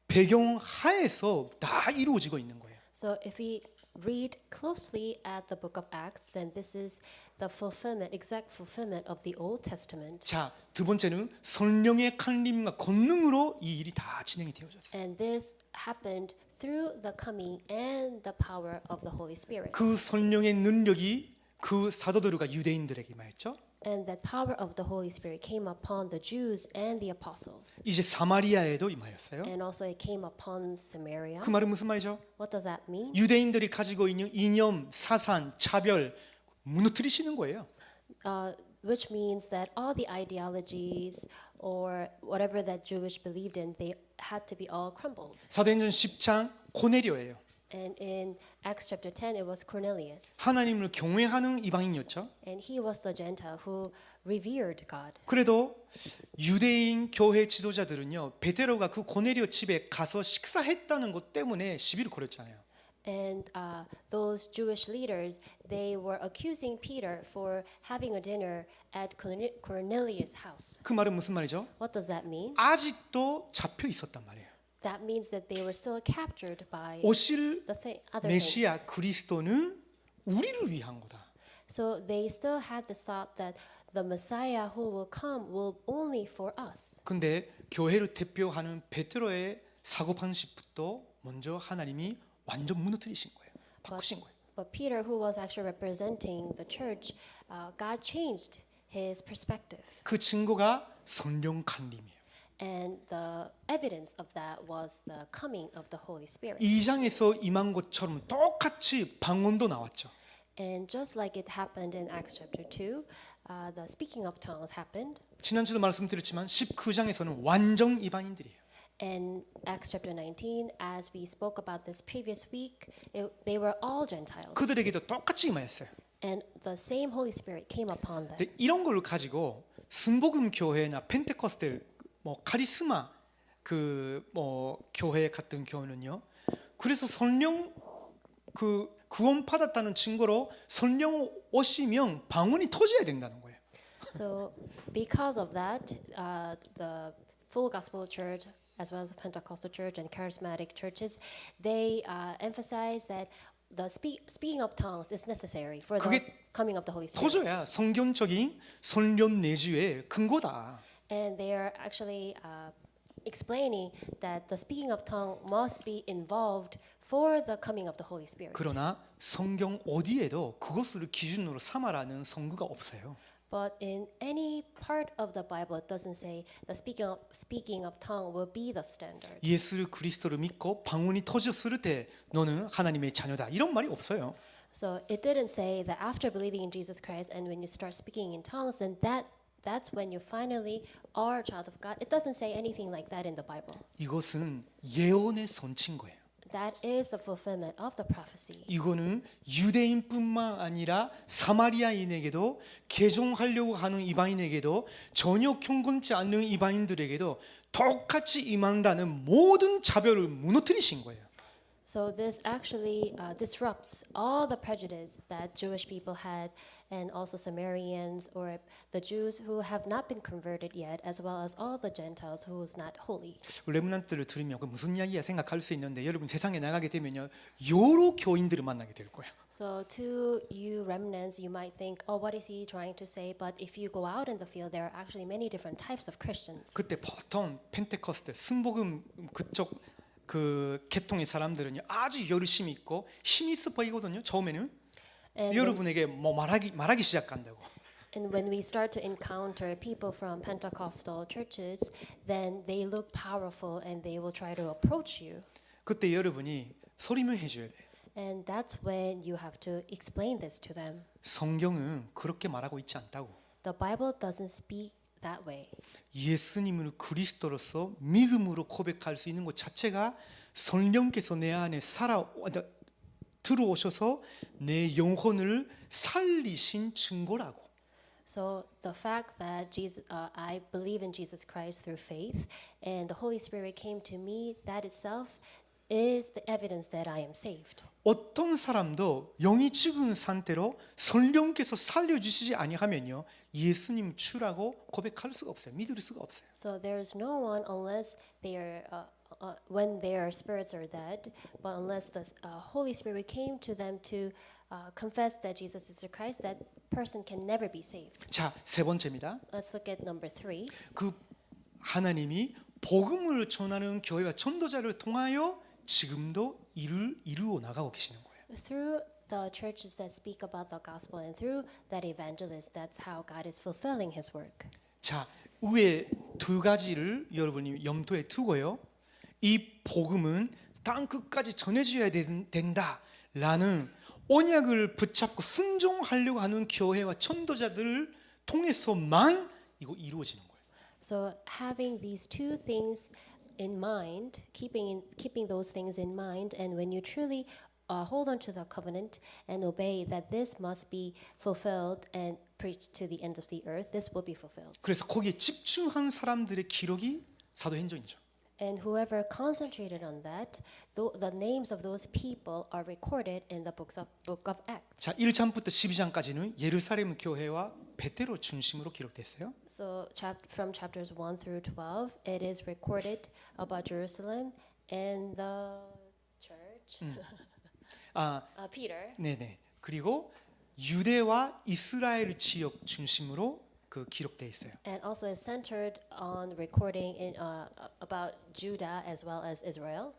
배경 하에서 다 이루어지고 있는 거예요. So if we read closely at the book of Acts, then this is the fulfillment, exact fulfillment of the Old Testament. 자, 두 번째는 성령의 강림과 권능으로 이 일이 다 진행이 되어졌어요. And this happened through the coming and the power of the Holy Spirit. 그 성령의 능력이 그 사도들과 유대인들에게 임하였죠. And that power of the Holy Spirit came upon the Jews and the apostles. 이제 사마리아에도 임하였어요. And also it came upon Samaria. 그 말은 무슨 말이죠? What does that mean? 유대인들이 가지고 있는 이념, 사상, 차별 무너뜨리시는 거예요. Which means that all the ideologies or whatever that Jewish believed in, they had to be all crumbled. 사도행전 10장 고넬료예요. And in Acts chapter 10, it was Cornelius. 하나님을 경외하는 이방인이었죠. And he was the Gentile who revered God. 그래도 유대인 교회 지도자들은요, 베드로가 그 고넬료 집에 가서 식사했다는 것 때문에 시비를 걸었잖아요. And those Jewish leaders, they were accusing Peter for having a dinner at Cornelius' house. 그 말은 무슨 말이죠? What does that mean? 아직도 잡혀 있었단 말이에요. That means that they were still captured by 오실 other 메시아 things. 그리스도는 우리를 위한 거다. So they still had this thought that the Messiah who will come will only for us. 근데 교회를 대표하는 베드로의 사고 방식부터 먼저 하나님이 완전 무너뜨리신 거예요. 바꾸신 거예요. But Peter, who was actually representing the church, God changed his perspective. 그 증거가 성령 강림이에요. And the evidence of that was the coming of the Holy Spirit. 2장에서 임한 것처럼 똑같이 방언도 나왔죠. And just like it happened in Acts chapter 2, the speaking of tongues happened. 지난주도 말씀드렸지만 19장에서는 완전 이방인들이에요. In Acts chapter 19, as we spoke about this previous week, they were all Gentiles. 그들에게도 똑같이 임하였어요. And the same Holy Spirit came upon them. 근데 이런 걸 가지고 순복음 교회나 펜테코스텔 뭐 카리스마 그 뭐 교회 같은 경우는요. 그래서 성령 그 구원 받았다는 증거로 성령 오시면 방언이 터져야 된다는 거예요. So, because of that, the Full Gospel Church, as well as the Pentecostal Church and Charismatic churches, they emphasize that the speaking of tongues is necessary for the 그게 coming of the Holy Spirit. 터져야 성경적인 성령 내주의 근거다. And they are actually explaining that the speaking of tongue must be involved for the coming of the Holy Spirit. 그러나 성경 어디에도 그것을 기준으로 삼아라는 성구가 없어요. But in any part of the Bible, it doesn't say the speaking of tongue will be the standard. 예수를 그리스도를 믿고 방언이 터졌을 때 너는 하나님의 자녀다. 이런 말이 없어요. So it didn't say that after believing in Jesus Christ and when you start speaking in tongues, then that's when you finally are a child of God. It doesn't say anything like that in the Bible. 이것은 예언의 선치인 거예요. That is the fulfillment of the prophecy. 이거는 유대인뿐만 아니라 사마리아인에게도 개종하려고 하는 이방인에게도 전혀 경건치 않는 이방인들에게도 똑같이 임한다는 모든 차별을 무너뜨리신 거예요. So this actually disrupts all the prejudice that Jewish people had, and also Samaritans or the Jews who have not been converted yet, as well as all the Gentiles who is not holy. 레므넌트를 들으면 그 무슨 이야기야 생각할 수 있는데 여러분 세상에 나가게 되면요 여러 교인들을 만나게 될 거예요. So to you remnants, you might think, oh, what is he trying to say? But if you go out in the field, there are actually many different types of Christians. 그때 보통 펜테코스테 순복음 그쪽 그 계통의 사람들은요 아주 열심히 있고 힘이 있어 보이거든요. 처음에는 And 여러분에게 뭐 말하기 시작한다고. And when we start to encounter people from Pentecostal churches, then they look powerful and they will try to approach you. 그때 여러분이 소리를 해줘야 돼. And that's when you have to explain this to them. 성경은 그렇게 말하고 있지 않다고. The Bible doesn't speak that way. 예수님을 그리스도로서 믿음으로 고백할 수 있는 것 자체가 성령께서 내 안에 들어오셔서 내 영혼을 살리신 증거라고. So the fact that I believe in Jesus Christ through faith, and the Holy Spirit came to me, that itself is the evidence that I am saved. 어떤 사람도 영이 죽은 상태로 성령께서 살려주시지 아니하면요 예수님 주라고 고백할 수가 없어요. 믿을 수가 없어요. So there's no one unless they are when their spirits are dead, but unless the Holy Spirit came to them to confess that Jesus is the Christ, that person can never be saved. 자, 세 번째입니다. Let's look at number 3. 그 하나님이 복음을 전하는 교회와 전도자를 통하여 지금도 일을 이루어 나가고 계시는 거예요. Through the churches that speak about the gospel and through that evangelist, that's how God is fulfilling His work. 자, 위에 두 가지를 여러분이 염두에 두고요. 이 복음은 땅 끝까지 전해져야 된다라는 언약을 붙잡고 순종하려고 하는 교회와 전도자들을 통해서만 이거 이루어지는 거예요. So having these two things in mind, keeping those things in mind, and when you truly hold on to the covenant and obey that this must be fulfilled and preached to the ends of the earth, this will be fulfilled. 그래서 거기에 집중한 사람들의 기록이 사도행전이죠. And whoever concentrated on that, the names of those people are recorded in the book of Acts. 자, 1장부터 12장까지는 예루살렘 교회와 베드로 중심으로 기록됐어요. So from chapters 1 through 12, it is recorded about Jerusalem and the church. Peter. 네네. 그리고 유대와 이스라엘 지역 중심으로 그 기록돼 있어요. And also is centered on recording about Judah as well as Israel.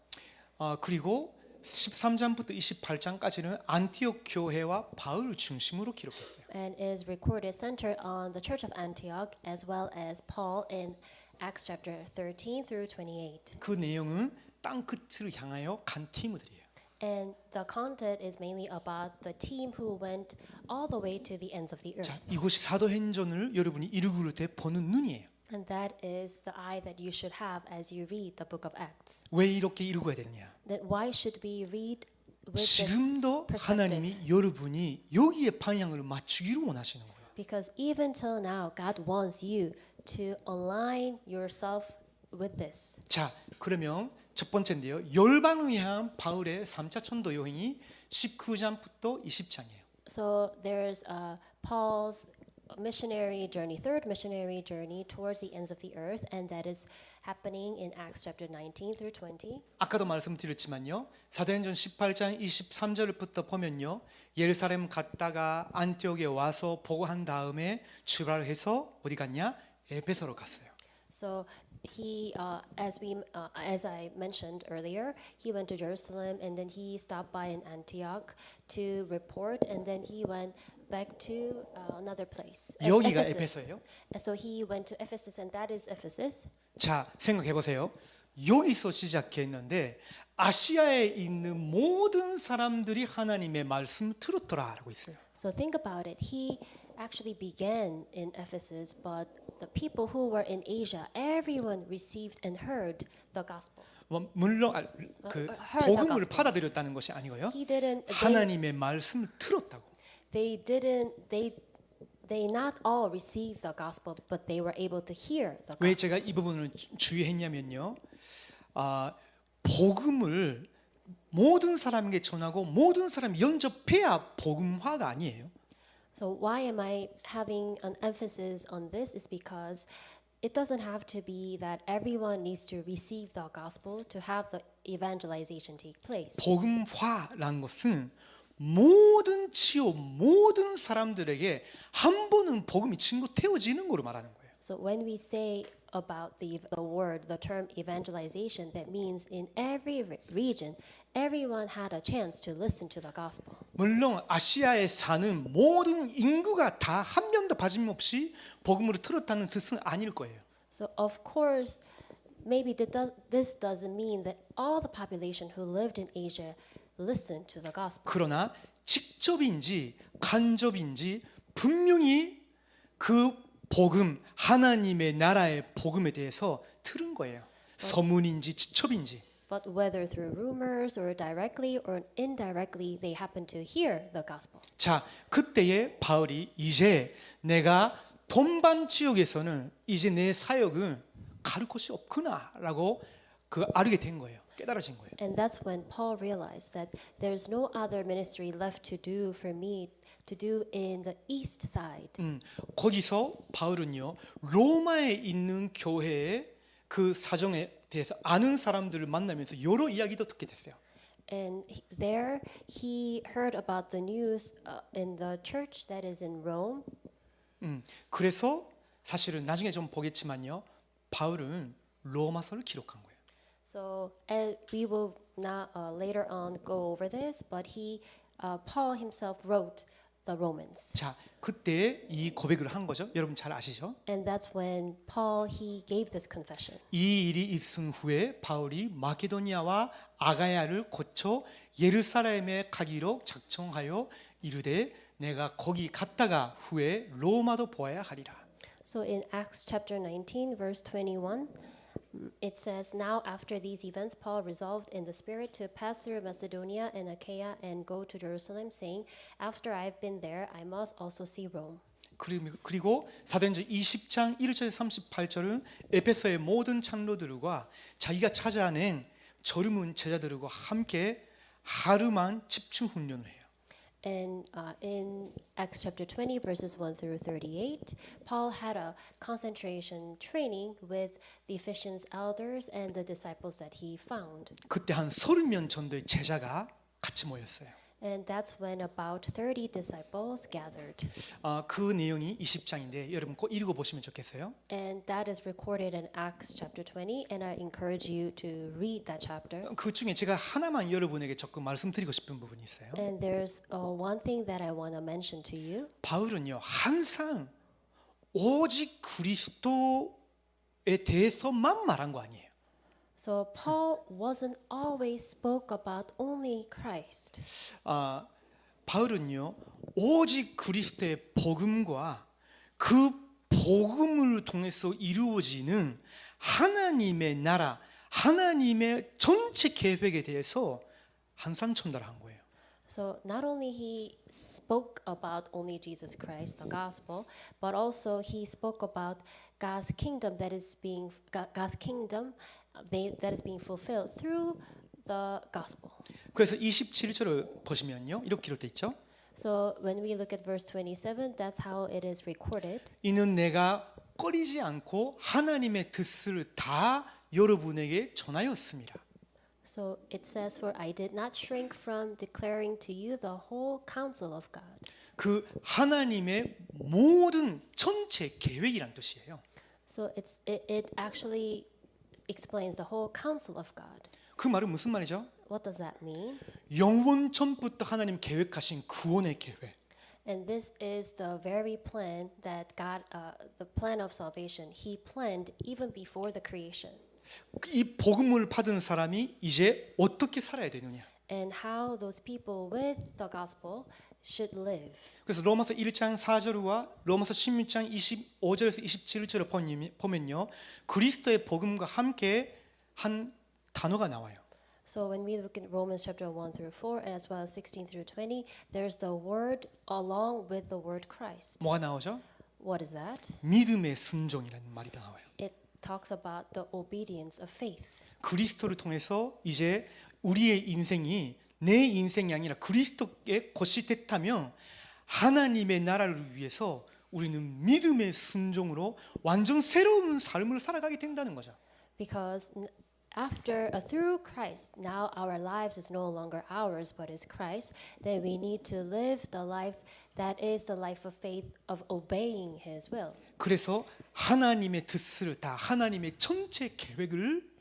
그리고 13장부터 28장까지는 안티옥 교회와 바울 중심으로 기록했어요. And is recorded centered on the Church of Antioch as well as Paul in Acts chapter 13 through 28. 그 내용은 땅 끝을 향하여 간 팀들이에요. And the content is mainly about the team who went all the way to the ends of the 자, earth. 이것이 사도행전을 여러분이 읽을 때 보는 눈이에요. And that is the eye that you should have as you read the book of Acts. 왜 이렇게 읽어야 되느냐? That why should we read with this 지금도 perspective? 하나님이 여러분이 여기에 방향을 맞추기를 원하시는 거예요. Because even till now, God wants you to align yourself with this. 자, 그러면 첫 번째인데요. 열방을 향한 바울의 3차 천도 여행이 19장부터 20장이에요. So there's Paul's missionary journey, third missionary journey towards the ends of the earth, and that is happening in Acts chapter 19 through 20. 아까도 말씀드렸지만요. 사도행전 18장 23절부터 보면요. 예루살렘 갔다가 안티옥에 와서 보고한 다음에 출발을 해서 어디 갔냐? 에베소로 갔어요. So he, as I mentioned earlier, he went to Jerusalem and then he stopped by in Antioch to report, and then he went back to another place. 여기가 Ephesus. 에베소예요. And so he went to Ephesus, and that is Ephesus. 자, 생각해 보세요. 여기서 시작했는데 아시아에 있는 모든 사람들이 하나님의 말씀을 들었더라라고 있어요. So think about it. He actually began in Ephesus, but the people who were in Asia, everyone received and heard the gospel. 물론 그 heard the 복음을 gospel. 받아들였다는 것이 아니고요. He didn't. 하나님의 말씀을 들었다고. They didn't. They not all received the gospel, but they were able to hear the 왜 gospel. 제가 이 부분을 주의했냐면요. 복음을 모든 사람에게 전하고 모든 사람이 영접해야 복음화가 아니에요. So why am I having an emphasis on this? Is because it doesn't have to be that everyone needs to receive the gospel to have the evangelization take place. 복음화라는 것은 모든 지역 모든 사람들에게 한 번은 복음이 증거되어지는 거로 말하는 거예요. So when we say about the word, the term evangelization, that means in every region, everyone had a chance to listen to the gospel. 물론 아시아에 사는 모든 인구가 다 한 명도 빠짐없이 복음으로 들었다는 뜻은 아닐 거예요. So of course, maybe this doesn't mean that all the population who lived in Asia listened to the gospel. 그러나 직접인지 간접인지 분명히 그 복음 하나님의 나라의 복음에 대해서 들은 거예요. 서문인지 직접인지. But whether through rumors or directly or indirectly, they happen to hear the gospel. 자, 그때에 바울이 이제 내가 동방 지역에서는 이제 내 사역은 가를 곳이 없구나라고 그 알게 된 거예요. 깨달아진 거예요. And that's when Paul realized that there's no other ministry left to do for me to do in the east side. 거기서 바울은요 로마에 있는 교회의 그 사정에 대해서 아는 사람들을 만나면서 여러 이야기도 듣게 됐어요. And there he heard about the news in the church that is in Rome. 그래서 사실은 나중에 좀 보겠지만요 바울은 로마서를 기록한 거예요. So we will not later on go over this, but Paul himself wrote the Romans. 자, 그때 이 고백을 한 거죠. 여러분 잘 아시죠? And that's when Paul he gave this confession. 이 일이 있은 후에 바울이 마케도니아와 아가야를 거쳐 예루살렘에 가기로 작정하여 이르되 내가 거기 갔다가 후에 로마도 보아야 하리라. So in Acts chapter 19 verse 21 it says, Now after these events Paul resolved in the spirit to pass through Macedonia and Achaia and go to Jerusalem, saying, After I have been there I must also see Rome. 그리고 사도행전 20장 1절에서 38절은 에베소의 모든 장로들과 자기가 찾아낸 젊은 제자들과 함께 하루만 집중 훈련을 해요. And in Acts chapter 20 verses 1 through 38, Paul had a concentration training with the Ephesians elders and the disciples that he found. 그때 한 30명 정도의 제자가 같이 모였어요. And that's when about 30 disciples gathered. 그 내용이 20장인데 여러분 꼭 읽어보시면 좋겠어요. And that is recorded in Acts chapter 20, and I encourage you to read that chapter. 그 중에 제가 하나만 여러분에게 조금 말씀드리고 싶은 부분이 있어요. And there's one thing that I want to mention to you. 바울은요 항상 오직 그리스도에 대해서만 말한 거 아니에요. So Paul wasn't always spoke about only Christ. 바울은요 오직 그리스도의 복음과 그 복음을 통해서 이루어지는 하나님의 나라, 하나님의 전체 계획에 대해서 항상 전달한 거예요. So not only he spoke about only Jesus Christ, the gospel, but also he spoke about God's kingdom that is being that is being fulfilled through the gospel. 그래서 27절을 보시면요, 이렇게 기록돼 있죠. So when we look at verse 27, that's how it is recorded. 이는 내가 꺼리지 않고 하나님의 뜻을 다 여러분에게 전하였습니다. So it says, "For I did not shrink from declaring to you the whole counsel of God." 그 하나님의 모든 전체 계획이란 뜻이에요. So it actually explains the whole counsel of God. 그 말은 무슨 말이죠? What does that mean? 영원 전부터 하나님 계획하신 구원의 계획. And this is the very plan that God, the plan of salvation, He planned even before the creation. 이 복음을 받은 사람이 이제 어떻게 살아야 되느냐? And how those people with the gospel should live. 그래서 로마서 1장 4절과 로마서 16장 25절에서 27절을 보면요, 그리스도의 복음과 함께 한 단어가 나와요. So when we look at Romans chapter 1 through 4 as well as 16 through 20, there's the word along with the word Christ. 뭐가 나오죠? What is that? 믿음의 순종이라는 말이 나와요. It talks about the obedience of faith. 그리스도를 통해서 이제 우리의 인생이 내 인생이 아니라 그리스도의 것이 됐다면 하나님의 나라를 위해서 우리는 믿음의 순종으로 완전 새로운 삶을 살아가게 된다는 거죠. Because through Christ, now our lives is no longer ours, but is Christ. Then we need to live the life that is the life of faith of obeying His will. 그래서 하나님의 뜻을 다 하나님의 전체 계획을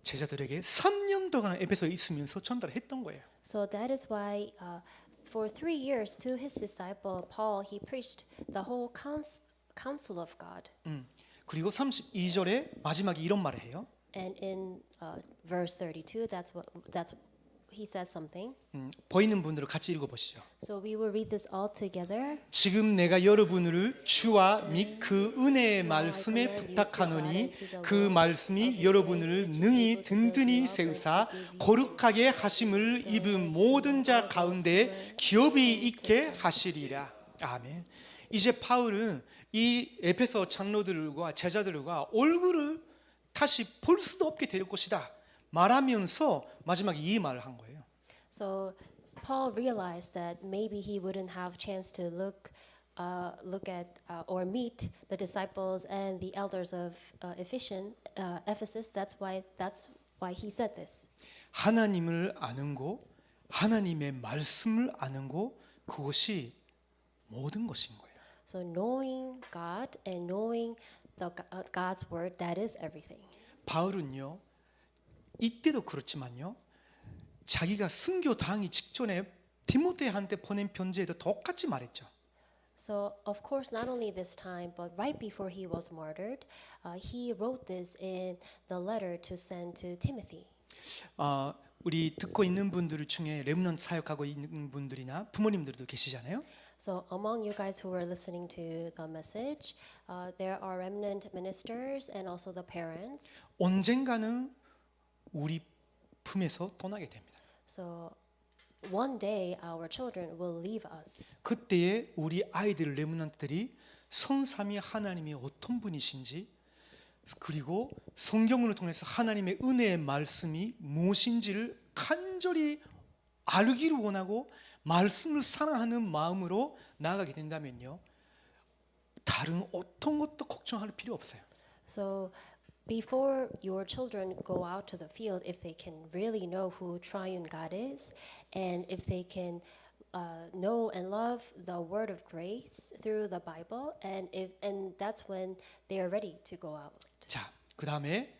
제자들에게 3년 동안 에베소에 있으면서 전달했던 거예요. So that is why, for 3 years, to his disciple Paul, he preached the whole counsel of God. 그리고 32절에 마지막에 이런 말을 해요. And in verse 32, he says something. 보이는 분들은 같이 읽어보시죠. So we will read this all together. 지금 내가 여러분을 주와 및 그 은혜의 말씀에 부탁하노니 그 말씀이 여러분을 능히 든든히 세우사 거룩하게 하심을 입은 모든 자 가운데 기업이 있게 하시리라. 아멘. 이제 바울은 이 에베소 장로들과 제자들과 얼굴을 다시 볼 수도 없게 될 것이다 말하면서 마지막에 이 말을 한 거예요. So Paul realized that maybe he wouldn't have chance to look at or meet the disciples and the elders of Ephesus. That's why he said this. 하나님을 아는 거, 하나님의 말씀을 아는 거, 그것이 모든 것인 거예요. So knowing God and knowing God's word, that is everything. 바울은요, 이때도 그렇지만요, 자기가 순교 당하기 직전에 디모데한테 보낸 편지에도 똑같이 말했죠. So of course, not only this time, but right before he was martyred, he wrote this in the letter to send to Timothy. 우리 듣고 있는 분들 중에 렘넌트 사역하고 있는 분들이나 부모님들도 계시잖아요. So among you guys who are listening to the message, there are remnant ministers and also the parents. 언젠가는 우리 품에서 떠나게 됩니다. So one day our children will leave us. 그때에 우리 아이들 렘넌트들이 성삼위 하나님이 어떤 분이신지, 그리고 성경을 통해서 하나님의 은혜의 말씀이 무엇인지를 간절히 알기를 원하고 말씀을 사랑하는 마음으로 나아가게 된다면요, 다른 어떤 것도 걱정할 필요 없어요. So before your children go out to the field, if they can really know who Triune God is, and if they can know and love the Word of Grace through the Bible, and that's when they are ready to go out. 자, 그 다음에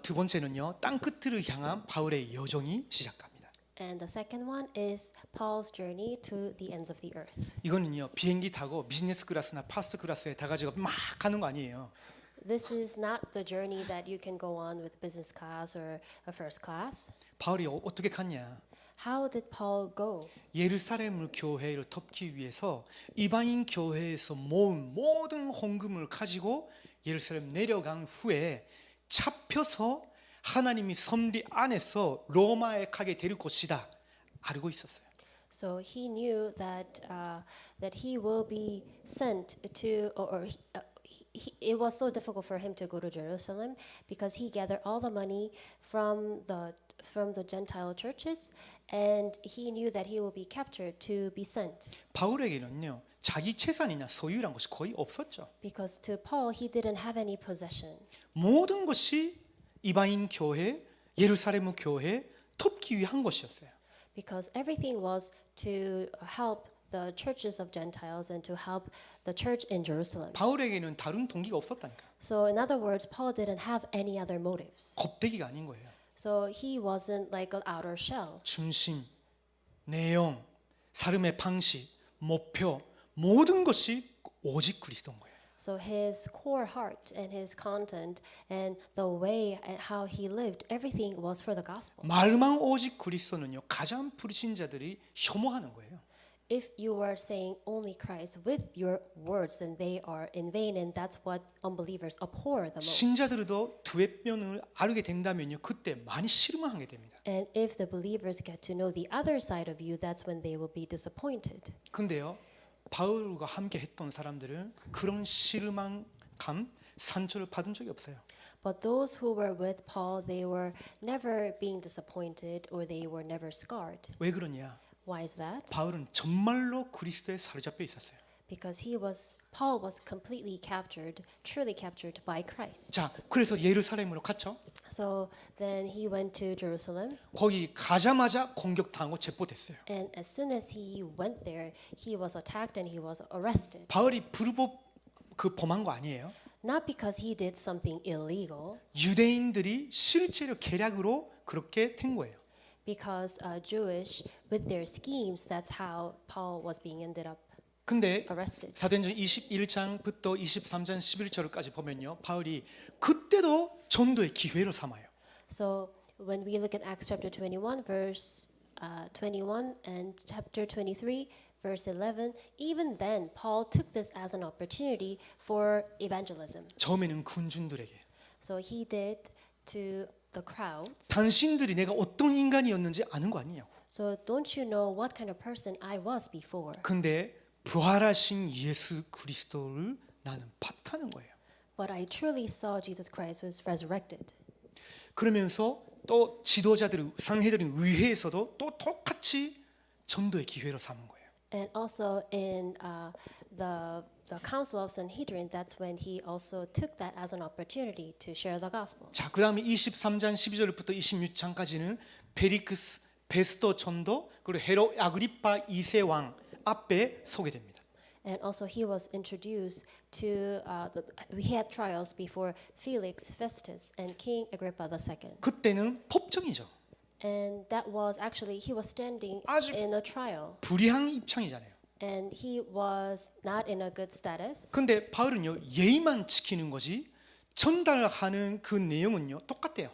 두 번째는요, 땅 끝을 향한 바울의 여정이 시작합니다. And the second one is Paul's journey to the ends of the earth. 이거는요, 비행기 타고 비즈니스 클래스나 파스트 클래스에 다 가지고 막 가는 거 아니에요. This is not the journey that you can go on with business class or a first class. 바울이 어떻게 갔냐? How did Paul go? 예루살렘 교회를 덮기 위해서 이방인 교회에서 모은 모든 헌금을 가지고 예루살렘 내려간 후에 잡혀서 하나님이 섭리 안에서 로마에 가게 될 것이다 알고 있었어요. So he knew that he will be sent to, it was so difficult for him to go to Jerusalem because he gathered all the money from the Gentile churches, and he knew that he will be captured to be sent. 바울에게는요 자기 재산이나 소유란 것이 거의 없었죠. Because to Paul, he didn't have any possession. 모든 것이 이방인 교회, 예루살렘 교회 덮기 위한 것이었어요. Because everything was to help the churches of Gentiles and to help the church in Jerusalem. 바울에게는 다른 동기가 없었다니까. So in other words, Paul didn't have any other motives. 겁대기가 아닌 거예요. So he wasn't like an outer shell. 중심, 내용, 삶의 방식, 목표 모든 것이 오직 그리스도인 거예요. So his core heart and his content and the way and how he lived, everything was for the gospel. 말만 오직 그리스도는요 가장 불신자들이 혐오하는 거예요. If you were saying only Christ with your words, then they are in vain, and that's what unbelievers abhor the most. 신자들도 두의 면을 알게 된다면요 그때 많이 실망하게 됩니다. And if the believers get to know the other side of you, that's when they will be disappointed. 근데요 바울과 함께 했던 사람들은 그런 실망감, 상처를 받은 적이 없어요. But those who were with Paul, they were never being disappointed or they were never scarred. 왜 그러냐? Why is that? 바울은 정말로 그리스도에 사로잡혀 있었어요. Because Paul was completely captured, truly captured by Christ. 자, 그래서 예루살렘으로 갔죠. So then he went to Jerusalem, 거기 가자마자 공격당하고 체포됐어요. and as soon as he went there, he was attacked and he was arrested. 바울이 불법 범한 거 아니에요. Not because he did something illegal, 유대인들이 실제로 계략으로 그렇게 된 거예요. because Jewish, with their schemes, that's how Paul was being ended up 근데 arrested. 사도행전 21장부터 23장 11절까지 보면요. 바울이 그때도 전도의 기회로 삼아요. So when we look at Acts chapter 21, verse 21 and chapter 23, verse 11, even then Paul took this as an opportunity for evangelism. 처음에는 군중들에게 So he did to the crowds. 당신들이 내가 어떤 인간이었는지 아는 거 아니냐고. So don't you know what kind of person I was before? 근데 부활하신 예수 그리스도를 나는 봤다는 거예요. But I truly saw Jesus Christ was resurrected. 그러면서 또 지도자들, 상회들인 의회에서도 또 똑같이 전도의 기회로 삼은 거예요. And also in the Council of Sanhedrin, that's when he also took that as an opportunity to share the gospel. 자, 그다음에 23장 12절부터 26장까지는 페리크스 베스토 전도 그리고 헤롯 아그리파 2세 왕 앞에 서게 됩니다. And also he was introduced to we had trials before Felix, Festus, and King Agrippa II. 그때는 법정이죠. And that was actually he was standing 아주 in a trial, 불이한 입장이잖아요. and he was not in a good status. 근데 바울은요 예의만 지키는 거지 전달하는 그 내용은요 똑같대요.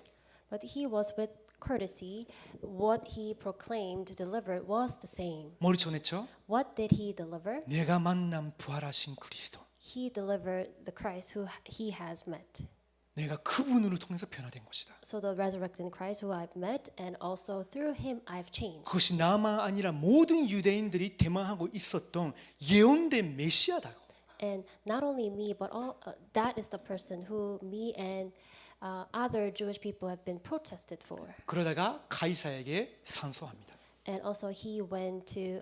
But he was with courtesy. What he proclaimed, delivered was the same. 뭐를 전했죠? What did he deliver? 내가 만난 부활하신 그리스도. He delivered the Christ who he has met. 내가 그분으로 통해서 변화된 것이다. So the resurrected Christ who I've met, and also through him I've changed. 그것이 나만 아니라 모든 유대인들이 대망하고 있었던 예언된 메시아다. And not only me, but all that is the person who me and other Jewish people have been protested for. 그러다가 가이사에게 상소합니다. And also he went to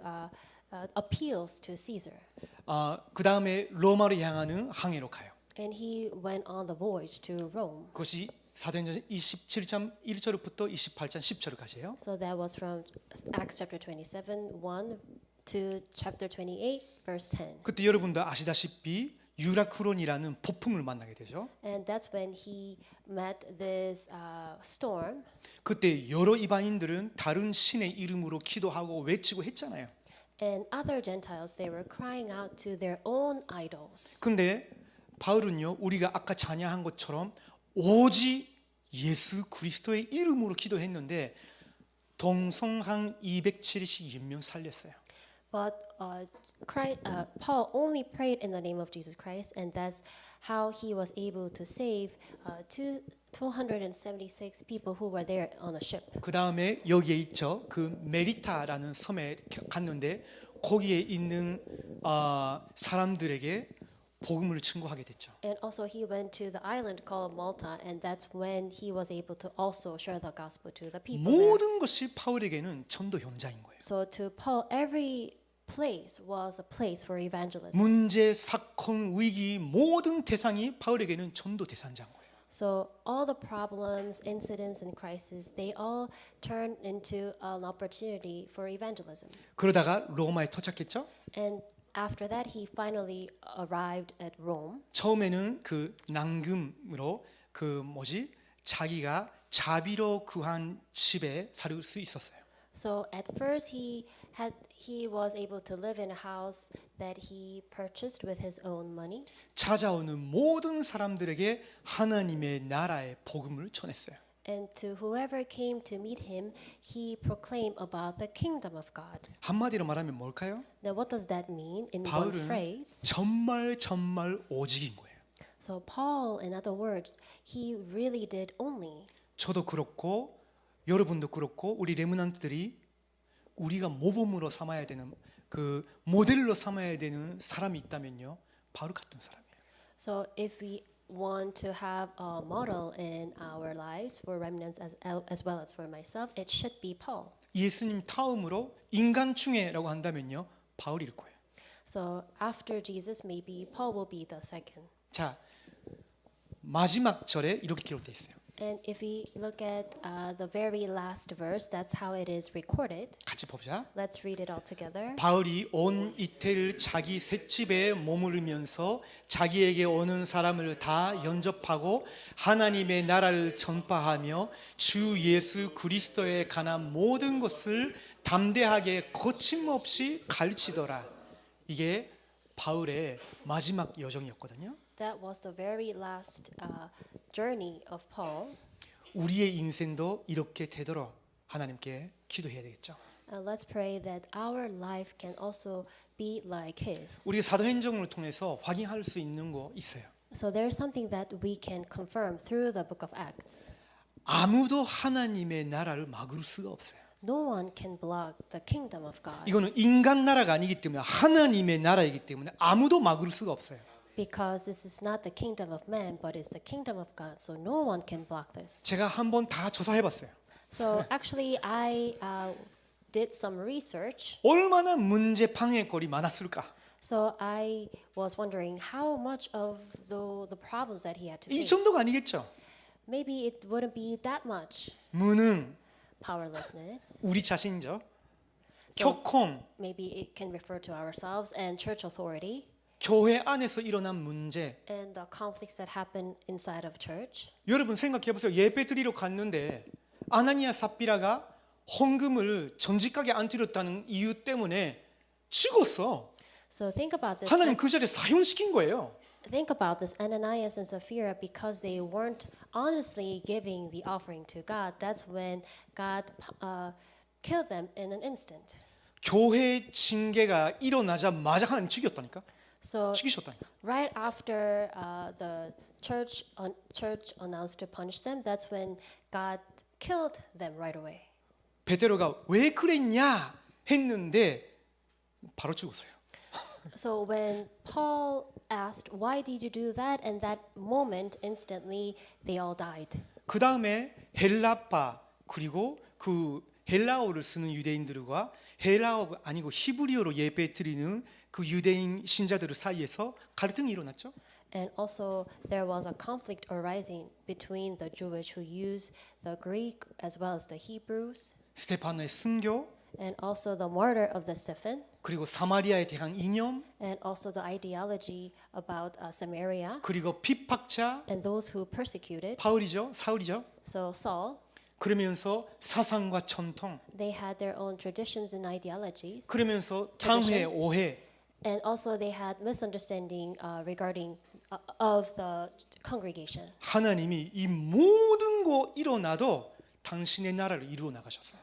appeals to Caesar. 그 다음에 로마로 향하는 항해로 가요. And he went on the voyage to Rome. 그것이 사도행전 27장 1절부터 28장 10절까지예요. So that was from Acts chapter 27, 1 to chapter 28, verse 10. 그때 여러분도 아시다시피 유라크론이라는 폭풍을 만나게 되죠. And that's when he met this storm. 그때 여러 이방인들은 다른 신의 이름으로 기도하고 외치고 했잖아요. And other Gentiles, they were crying out to their own idols. 근데 바울은요, 우리가 아까 찬양한 것처럼 오직 예수 그리스도의 이름으로 기도했는데 동성한 276명 살렸어요. But Paul only prayed in the name of Jesus Christ, and that's how he was able to save 276 people who were there on a ship. 그 다음에 여기에 있죠. 그 메리타라는 섬에 갔는데 거기에 있는 사람들에게 복음을 증거하게 됐죠. And also he went to the island called Malta, and that's when he was able to also share the gospel to the people there. 모든 것이 바울에게는 전도 현장인 거예요. So to Paul, every place was a place for evangelism. 문제, 사건, 위기 모든 대상이 바울에게는 전도 대상자인 거예요. So all the problems, incidents, and crises, they all turn into an opportunity for evangelism. 그러다가 로마에 도착했죠. And after that, he finally arrived at Rome. 처음에는 그 난금으로 자기가 자비로 구한 집에 살 수 있었어요. So at first, he was able to live in a house that he purchased with his own money. 찾아오는 모든 사람들에게 하나님의 나라의 복음을 전했어요. And to whoever came to meet him, he proclaimed about the kingdom of God. 한마디로 말하면 뭘까요? Now, what does that mean in one 바울은 phrase? 정말 오직인 거예요. So Paul, in other words, he really did only. 저도 그렇고 여러분도 그렇고 우리 레므넌트들이 우리가 모범으로 삼아야 되는 그 모델로 삼아야 되는 사람이 있다면요, 바로 같은 사람이에요. So if we want to have a model in our lives for remnants as well as for myself, it should be Paul. 예수님 다음으로 인간 중에라고 한다면요, 바울일 거예요. So after Jesus, maybe Paul will be the second. 자, 마지막 절에 이렇게 기록되어 있어요. And if we look at the very last verse, that's how it is recorded. 같이 봅시다. Let's read it all together. 바울이 온 이태를 자기 셋집에 머무르면서 자기에게 오는 사람을 다 영접하고 하나님의 나라를 전파하며 주 예수 그리스도에 관한 모든 것을 담대하게 거침없이 가르치더라. 이게 바울의 마지막 여정이었거든요. That was the very last journey of Paul. 우리의 인생도 이렇게 되도록 하나님께 기도해야 되겠죠. Let's pray that our life can also be like his. 우리 사도행전을 통해서 확인할 수 있는 거 있어요. So there's something that we can confirm through the book of Acts. 아무도 하나님의 나라를 막을 수가 없어요. No one can block the kingdom of God 이거는 인간 나라가 아니기 때문에 하나님의 나라이기 때문에 아무도 막을 수가 없어요. because this is not the kingdom of man, but it's the kingdom of God. So no one can block this. 제가 한번 다 조사해봤어요. So actually, I did some research. 얼마나 문제 방해거리 많았을까? So I was wondering how much of the problems that he had to 이 face. 정도가 아니겠죠. Maybe it wouldn't be that much. 무능, Powerlessness. 우리 자신이죠. So 격공, maybe it can refer to ourselves and church authority 교회 안에서 일어난 문제. and the conflicts that happen inside of church. 여러분 생각해 보세요. 예배 드리러 갔는데 아나니아 삽비라가 헌금을 정직하게 안 드렸다는 이유 때문에 죽었어. So think about this. 하나님 그 자리에 사형시킨 거예요. Think about this. Ananias and Sapphira, because they weren't honestly giving the offering to God, that's when God killed them in an instant. 교회 징계가 일어나자마자 하나님 죽였다니까. So 죽이셨다니까. right after the church announced to punish them, that's when God killed them right away. 베드로가 왜 그랬냐 했는데 바로 죽었어요. So when Paul asked, "Why did you do that?" and that moment, instantly they all died. 그 다음에 헬라파 그리고 그 헬라어를 쓰는 유대인들과 헬라어가 아니고 히브리어로 예배 드리는 그 유대인 신자들 사이에서 갈등이 일어났죠. And also there was a conflict arising between the Jewish who use the Greek as well as the Hebrews, 스테파노의 순교 and also the martyr of the Stephen, 그리고 사마리아에 대한 이념 and also the ideology about Samaria, 그리고 핍박자 and those who persecuted. 바울이죠 사울이죠. So Saul, 그러면서 사상과 전통 they had their own traditions and ideologies, 그러면서 당회 Traditions. 오해 and also they had misunderstanding regarding of the congregation. 하나님이 이 모든 거 일어나도 당신의 나라를 이루어 나가셨어요.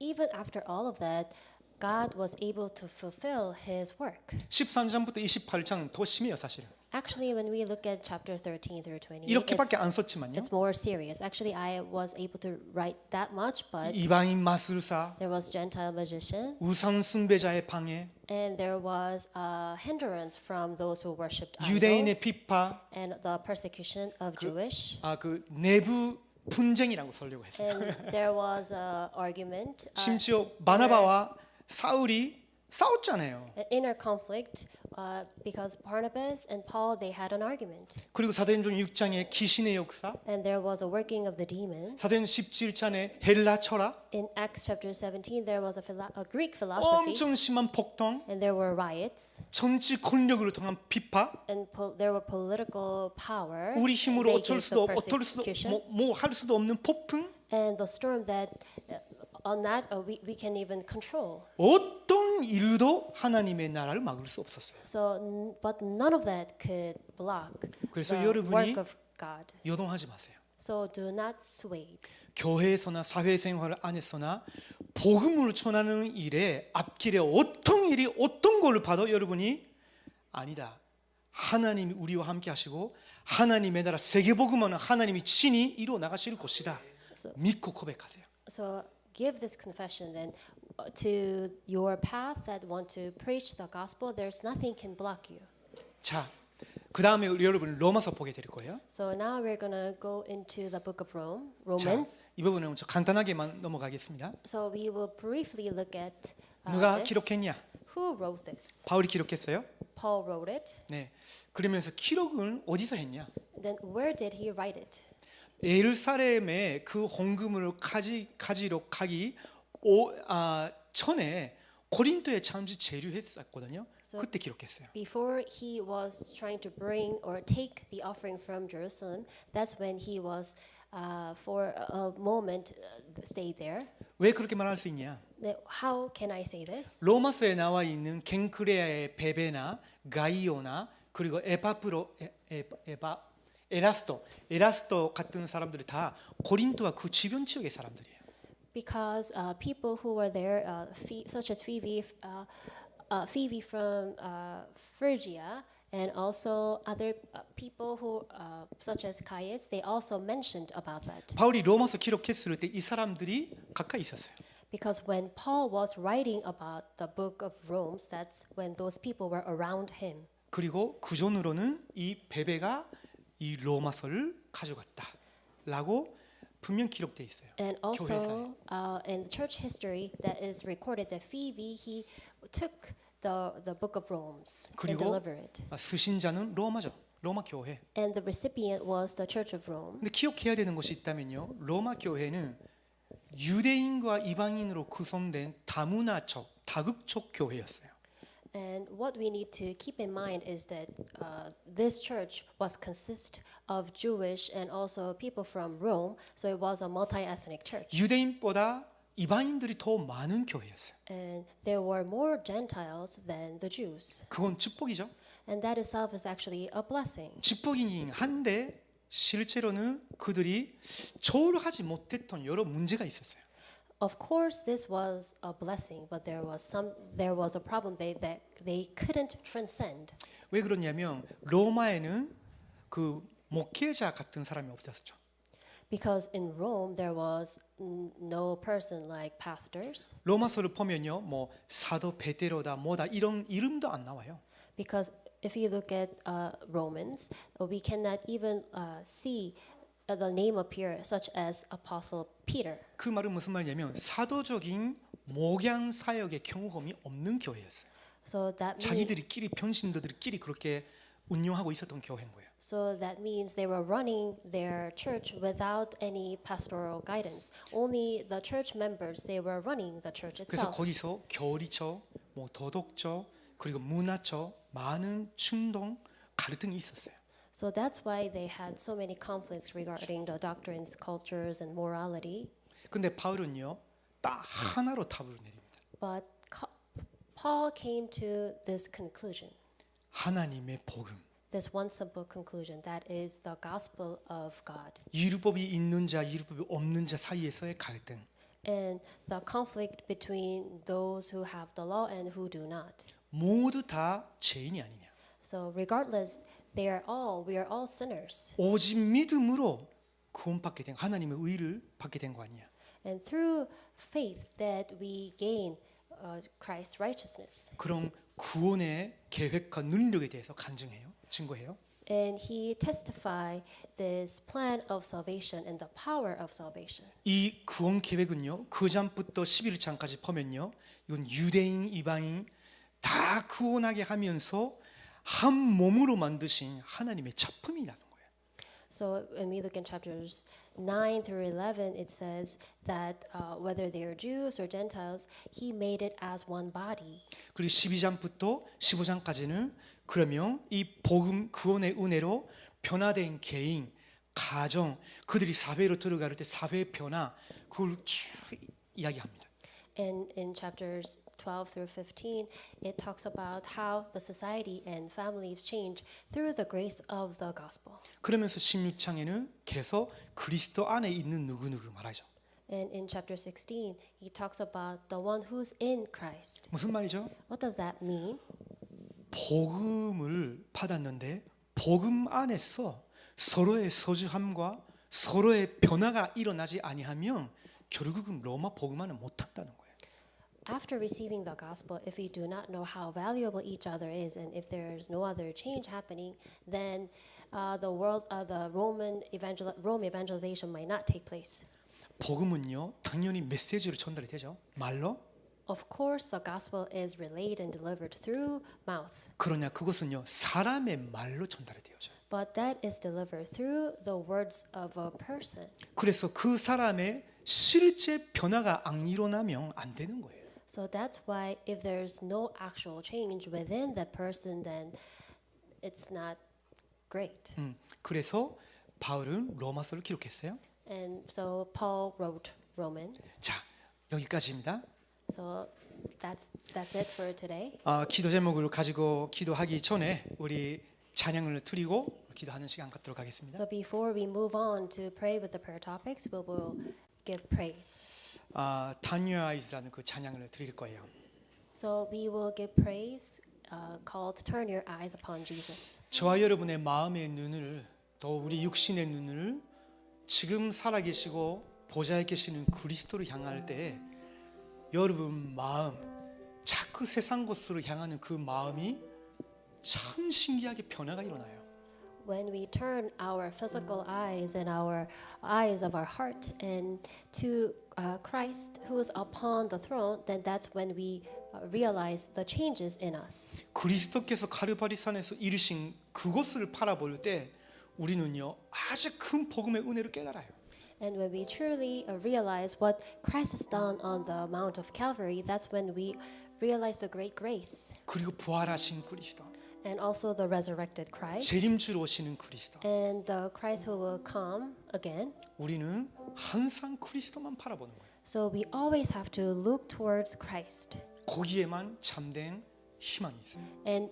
even after all of that, God was able to fulfill His work. 13장부터 28장은 더 심해요, 사실은. Actually, when we look at chapter 13 through 20, 이렇게밖에 안 썼지만요. it's more serious. Actually, I was able to write that much, but 이방인 마술사, there was Gentile magician, 우상 숭배자의 방해, and there was a hindrance from those who worshipped 유대인의 idols, 비파, and the persecution of Jewish. 그 내부 분쟁이라고 쓰려고 했어요. And there was a argument, 심지어 바나바와 사울이 싸웠잖아요. an inner conflict, because Barnabas and Paul, they had an argument. 그리고 사도행전 6장의 귀신의 역사, And there was a working of the demons. 사도행전 17장의 헬라 철학, In Acts chapter 17, there was a Greek philosophy, 엄청 심한 폭동, and there were riots, 정치 권력으로 통한 비파, and there were political power, 우리 힘으로 they 어쩔 gave 수도 the persecution, 뭐 할 수도 없는 폭풍, and the storm that on that we can even control. 어떤 일도 하나님의 나라를 막을 수 없었어요. So, but none of that could block 그래서 the 여러분이 work of God. 요동하지 마세요. So do not sway. 교회에서나 사회생활 안에서나 복음을 전하는 일에 앞길에 어떤 일이 어떤 걸 봐도 여러분이 아니다. 하나님이 우리와 함께 하시고 하나님의 나라 세계복음은 하나님이 친히 이루어 나가실 것이다. 믿고 고백하세요. So give this confession then to your path that want to preach the gospel. There's nothing can block you. 자, 그 다음에 여러분 로마서 보게 될 거예요. So now we're gonna go into the book of 자, Romans. 이 부분은 저 간단하게만 넘어가겠습니다. So we will briefly look at 누가 this. 기록했냐? Who wrote this? 바울이 기록했어요. Paul wrote it. 네. 그러면서 기록은 어디서 했냐? Then where did he write it? 예루살렘에 그 헌금을 가지러 가기 전에 고린도에 잠시 재류했었거든요. 그때 기록했어요. Before he was trying to bring or take the offering from Jerusalem, that's when he was for a moment stayed there. 왜 그렇게 말할 수 있냐? Now, how can I say this? 로마서에 나와 있는 겐크레아의 베베나 가이오나 그리고 에라스토 같은 사람들이 다 고린도와 그 주변 지역의 사람들이에요. Because people who were there, such as Phoebe from Phrygia, and also other people who, such as Caius, they also mentioned about that. 바울이 로마서 기록했을 때 이 사람들이 가까이 있었어요. Because when Paul was writing about the book of Romans, that's when those people were around him. 그리고 구전으로는 이 베베가 이 로마서를 가져갔다라고 분명 기록돼 있어요. And 교회사에. also in the church history, that is recorded that Phoebe he took the book of Romans and 그리고 delivered it. 수신자는 로마죠. 로마 교회. And the recipient was the Church of Rome. 근데 기억해야 되는 것이 있다면요. 로마 교회는 유대인과 이방인으로 구성된 다문화적, 다극적 교회였어요. And what we need to keep in mind is that this church was consist of Jewish and also people from Rome, so it was a multi-ethnic church. 유대인보다 이방인들이 더 많은 교회였어요. And there were more Gentiles than the Jews. 그건 축복이죠. And that itself is actually a blessing. 축복이긴 한데 실제로는 그들이 저울하지 못했던 여러 문제가 있었어요. Of course, this was a blessing, but there was a problem that they couldn't transcend. 왜 그러냐면 로마에는 그 목회자 같은 사람이 없었죠. Because in Rome there was no person like pastors. 로마서를 보면요, 뭐 사도 베드로다 뭐다 이런 이름도 안 나와요. Because if you look at Romans, we cannot even see the name appear, such as Apostle Peter. 그 말은 무슨 말이냐면 사도적인 목양 사역의 경험이 없는 교회였어요. So that means, 자기들끼리 평신도들끼리 그렇게 운영하고 있었던 교회인 거예요. so that means they were running their church without any pastoral guidance. Only the church members, they were running the church 그래서 itself. 거기서 교리적, 뭐 도덕적, 그리고 문화적 많은 충동, 갈등이 있었어요. So that's why they had so many conflicts regarding the doctrines, cultures, and morality. 근데 바울은요, 딱 하나로 답을 내립니다. But Paul came to this conclusion, 하나님의 복음. this one simple conclusion, that is the gospel of God. 율법이 있는 자, 율법이 없는 자 사이에서의 갈등. and the conflict between those who have the law and who do not. 모두 다 죄인이 아니냐. So regardless, we are all sinners. 오직 믿음으로 구원받게 된 하나님의 의를 받게 된 거 아니냐. And through faith that we gain Christ's righteousness. 그런 구원의 계획과 능력에 대해서 간증해요. 증거해요. And he testified this plan of salvation and the power of salvation. 이 구원 계획은요. 그 전부터 11장까지 보면요. 이건 유대인, 이방인 다 구원하게 하면서 한 몸으로 만드신 하나님의 작품이라는 거예요. So when we look in chapters 9 through 11, it says that whether they are Jews or Gentiles, he made it as one body. 그리고 12장부터 15장까지는 그러면 이 복음 구원의 은혜로 변화된 개인, 가정, 그들이 사회로 들어갈 때 사회 변화 그걸 쭉 이야기합니다. And in chapters 12 through 15, it talks about how the society and families change through the grace of the gospel. 그러면서 16장에는 계속 그리스도 안에 있는 누구누구 말하죠. And in chapter 16, he talks about the one who's in Christ. 무슨 말이죠? What does that mean? 복음을 받았는데 복음 안에서 서로의 소중함과 서로의 변화가 일어나지 아니하면 결국은 로마 복음화는 못한다는 거예요. After receiving the gospel, if we do not know how valuable each other is, and if there is no other change happening, then the Rome evangelization might not take place. 복음은요 당연히 메시지로 전달이 되죠. 말로. Of course, the gospel is relayed and delivered through mouth, 그러나 그것은요 사람의 말로 전달이 되어져요. but that is delivered through the words of a person. 그래서 그 사람의 실제 변화가 안 일어나면 안 되는 거예요. So that's why if there's no actual change within that person, then it's not great. 그래서 바울은 로마서를 기록했어요. And so Paul wrote Romans. 자 여기까지입니다. So that's it for today. 기도 제목을 가지고 기도하기 전에 우리 찬양을 드리고 기도하는 시간 갖도록 하겠습니다. So before we move on to pray with the prayer topics, we will give praise. 다니엘이라는 그 찬양을 드릴 거예요. So we will give praise called Turn Your Eyes Upon Jesus. 저와 여러분의 마음의 눈을 또 우리 육신의 눈을 지금 살아계시고 보좌에 계시는 그리스도를 향할 때 여러분 마음 자꾸 세상 것으로 향하는 그 마음이 참 신기하게 변화가 일어나요. When we turn our physical eyes and our eyes of our heart and to Christ who is upon the throne, then that's when we realize the changes in us. 그리스도께서 가르바리산에서 이루신 그것을 바라볼 때 우리는요 아주 큰 복음의 은혜를 깨달아요. And when we truly realize what Christ has done on the Mount of Calvary, that's when we realize the great grace 그리고 부활하신 그리스도, and also the resurrected Christ 재림주로 오시는 그리스도. and the Christ who will come again. 우리는 항상 그리스도만 바라보는 거예요. So we always have to look towards Christ. 거기에만 참된 희망이 있어요. And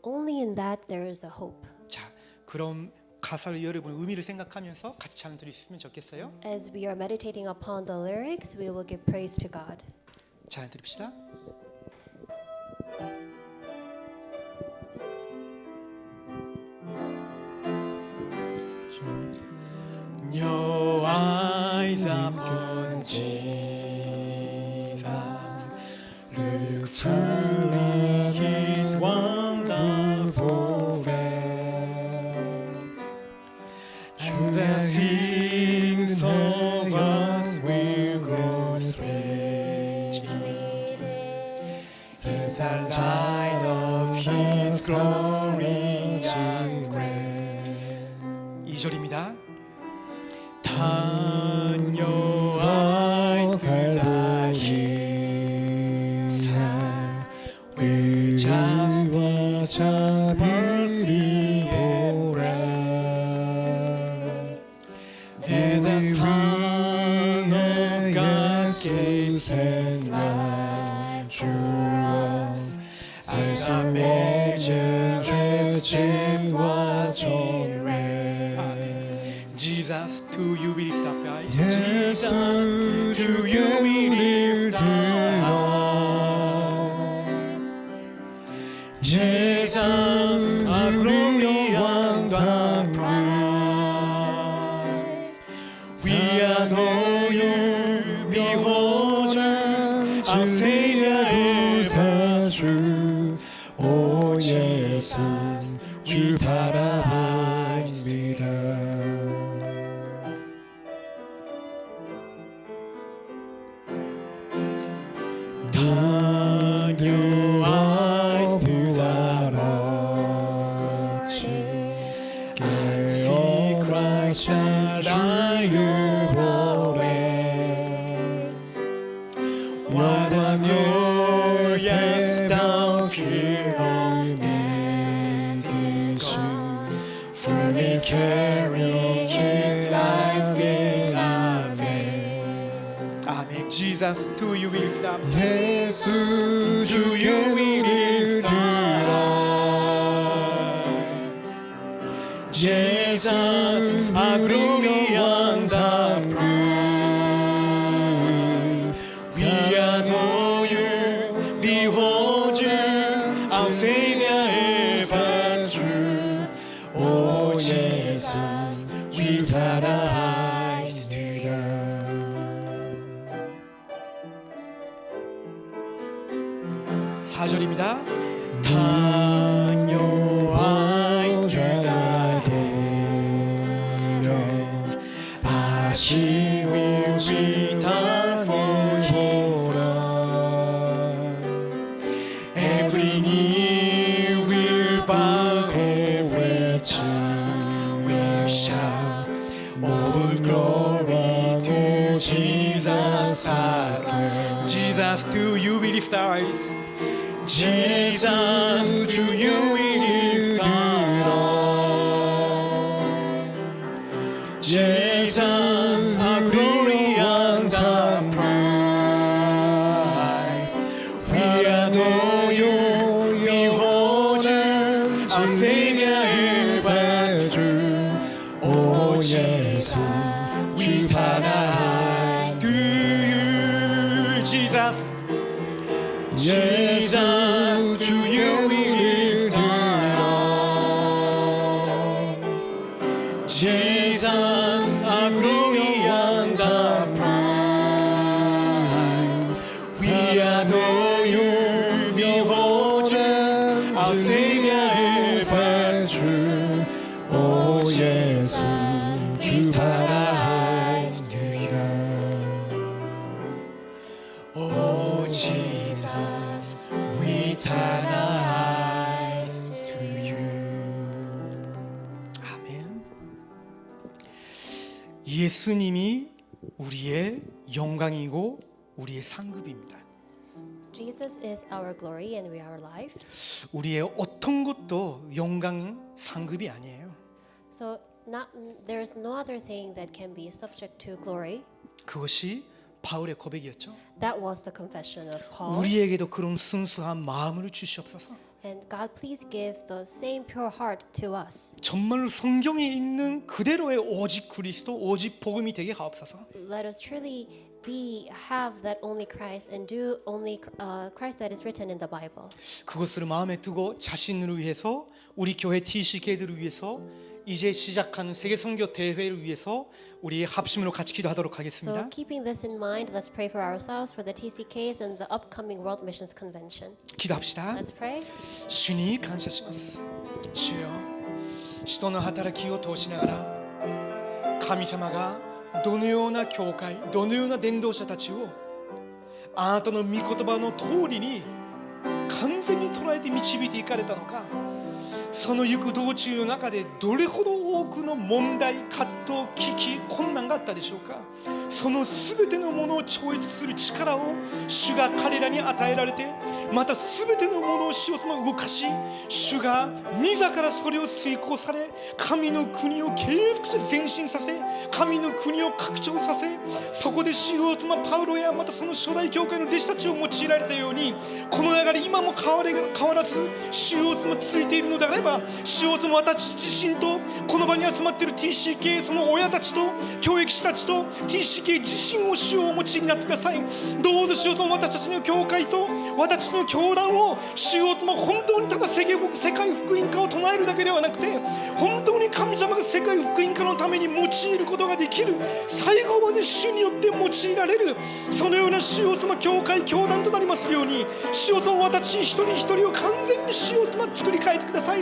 only in that there is a hope. 자, 그럼 가사를 여러분 의미를 생각하면서 같이 찬양 드릴 수 있으면 좋겠어요. As we are meditating upon the lyrics, we will give praise to God. 찬양 드립시다. Your eyes upon Jesus, look through His wonderful face, and the things of us will grow strangely, since the light of His glory and grace. 2절입니다. Turn your eyes to the hills, where just watch a mercy and grace. There the Son of God gives His life to us, and the major dressed was already. Jesus Jesus, to you we lift up eyes. 예수 to you we lift up Jesus, our glory and our prize. We adore you, behold you, our Savior 구세주 오 예수 주 바라봅니다. 다녀와 부활하시 깨어 크라이스트 자유보래 What a new yes thou fear of fully carry his life in our faith. Amen. Jesus, to you we lift up. 예수 주께 we lift up. Jesus, our glory and our praise. We adore you, behold you, our Savior ever true. 오 예수, we paradise together. 4절입니다. 다녀와 주자게 다시 우리 다녀보라. Every knee will bow, every tongue will shout, all glory to Jesus our Lord. Jesus, to you we lift our eyes. Jesus, to you we lift our eyes. Jesus, our glory and our pride. We adore you, behold you, our Savior ever true. O Jesus, we paradise To you, Jesus. Jesus, to you we lift our eyes. Jesus, our glory and our pride. We adore you, behold you, our Savior ever true. O 예수, 주 paradise Oh Jesus, we turn our eyes to you. 아멘. 예수님이 우리의 영광이고 우리의 상급입니다. Jesus is our glory and we are our life. 우리의 어떤 것도 영광 상급이 아니에요. So there is no other thing that can be subject to glory. 그것이 바울의 고백이었죠. That was the confession of Paul. 우리에게도 그런 순수한 마음을 주시옵소서. And God, please give the same pure heart to us. 정말로 성경에 있는 그대로의 오직 그리스도, 오직 복음이 되게 하옵소서. Let us truly have that only Christ and do only Christ that is written in the Bible. 그것을 마음에 두고 자신을 위해서, 우리 교회 TCK들을 위해서, 이제 시작하는 세계 선교 대회를 위해서 우리 합심으로 같이 기도하도록 하겠습니다. So keeping this in mind, let's pray for ourselves, for the TCKs and the upcoming World Missions Convention. 기도합시다. Let's pray. 主に感謝します。主よ、人の働きを通しながら神様がどのような教会、どのような伝道者たちをあなたの御言葉の通りに完全に捉えて導いていかれたのか、その行く道中の中でどれほど多くの問題、葛藤、危機、困難があったでしょうか。そのすべてのものを超越する力を主が彼らに与えられて、また全てのものを主よとも動かし、主が自らそれを遂行され、神の国を継続して前進させ、神の国を拡張させ、そこで主よともパウロやまたその初代教会の弟子たちを用いられたように、この流れ今も変わらず主よとも続いているのであれば、主よとも私自身とこの場に集まっている TCK その親たちと教育士たちと TCK 自身を主をお持ちになってください。どうぞ主よとも私たちの教会と私たちの教団を主よとも本当にただ世界福音化を唱えるだけではなくて、本当に神様が世界福音化のために用いることができる、最後まで主によって用いられる、そのような主よとも教会教団となりますように、主よとも私一人一人を完全に主よとも作り変えてください。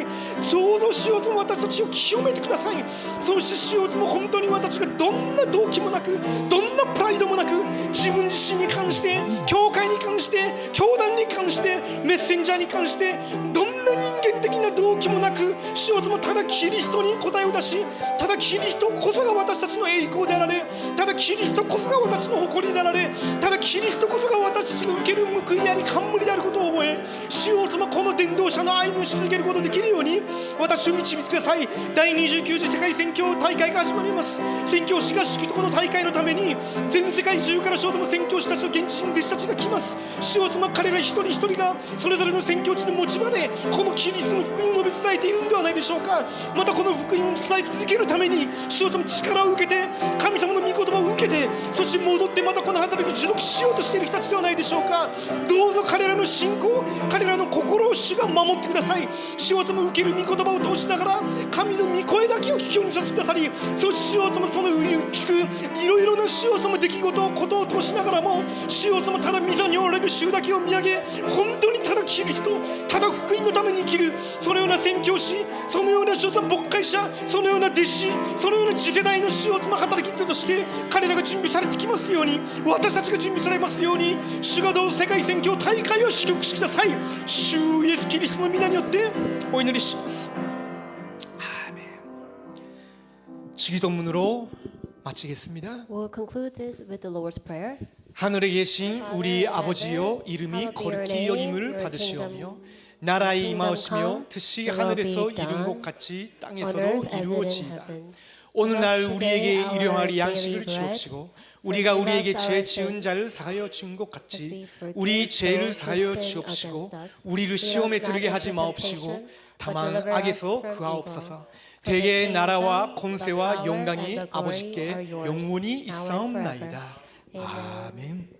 どうぞ主よとも私たちを清めてください。そして主よとも本当に私がどんな動機もなく、どんなプライドもなく、自分自身に関して、教会に関して、教団に関して、メッセンジャーに関して、どんな人間的な動機もなく、主よともただキリストに答えを出し、ただキリストこそが私たちの栄光であられ、ただキリストこそが私の誇りであられ、ただキリストこそが私たちが受ける報いであり冠であることを覚え、主よともこの伝道者の歩みをし続けることができるように私を導いてください。第29次世界宣教大会が始まります。宣教師合宿とこの大会のために全世界中から主よとも宣教師たちと現地人弟子たちが来ます。主よとも彼ら一人一人がそれぞれの宣教地の持ち場でこのキリストの福音を述べ伝えているんではないでしょうか。またこの福音を伝え続けるために主よとも力を受けて、神様の御言葉を受けて、そして戻ってまたこの働きを持続しようとしている人たちではないでしょうか。どうぞ彼らの信仰、彼らの心を主が守ってください。主よとも受ける御言葉を通しながら神の御声だけを聞くようにさせてくださり、そして主よともその聞くいろいろな主よとも出来事ことを通しながらも、主よともただ御座におられる主だけを見上げ、本当にただキリスト、ただ福音のために生きる、そのような宣教師、そのような主よとも牧会者、そのような弟子、そのような次世代の主よとも働き人として彼らが準備されてきますように、私たちが準備されますように、主がどうぞ世界宣教大会を祝福してください。主イエスキリストの皆によってお祈りします。기도문으로 마치겠습니다. We'll conclude this with the Lord's Prayer. 하늘에 계신 우리 아버지여, 이름이 거룩히 여김을 받으시오며 나라의 임하시며 뜻이 하늘에서 이룬 것 같이 땅에서도 이루어지이다. 오늘날 우리에게 일용할 양식을 주옵시고 우리가 우리에게 죄 지은 자를 사하여 준 것 같이 우리 죄를 사하여 주옵시고 우리를 시험에 들게 하지 마옵시고 다만 악에서 구하옵소서. 대개 나라와 권세와 영광이 아버지께 영원히 있사옵나이다. 아멘.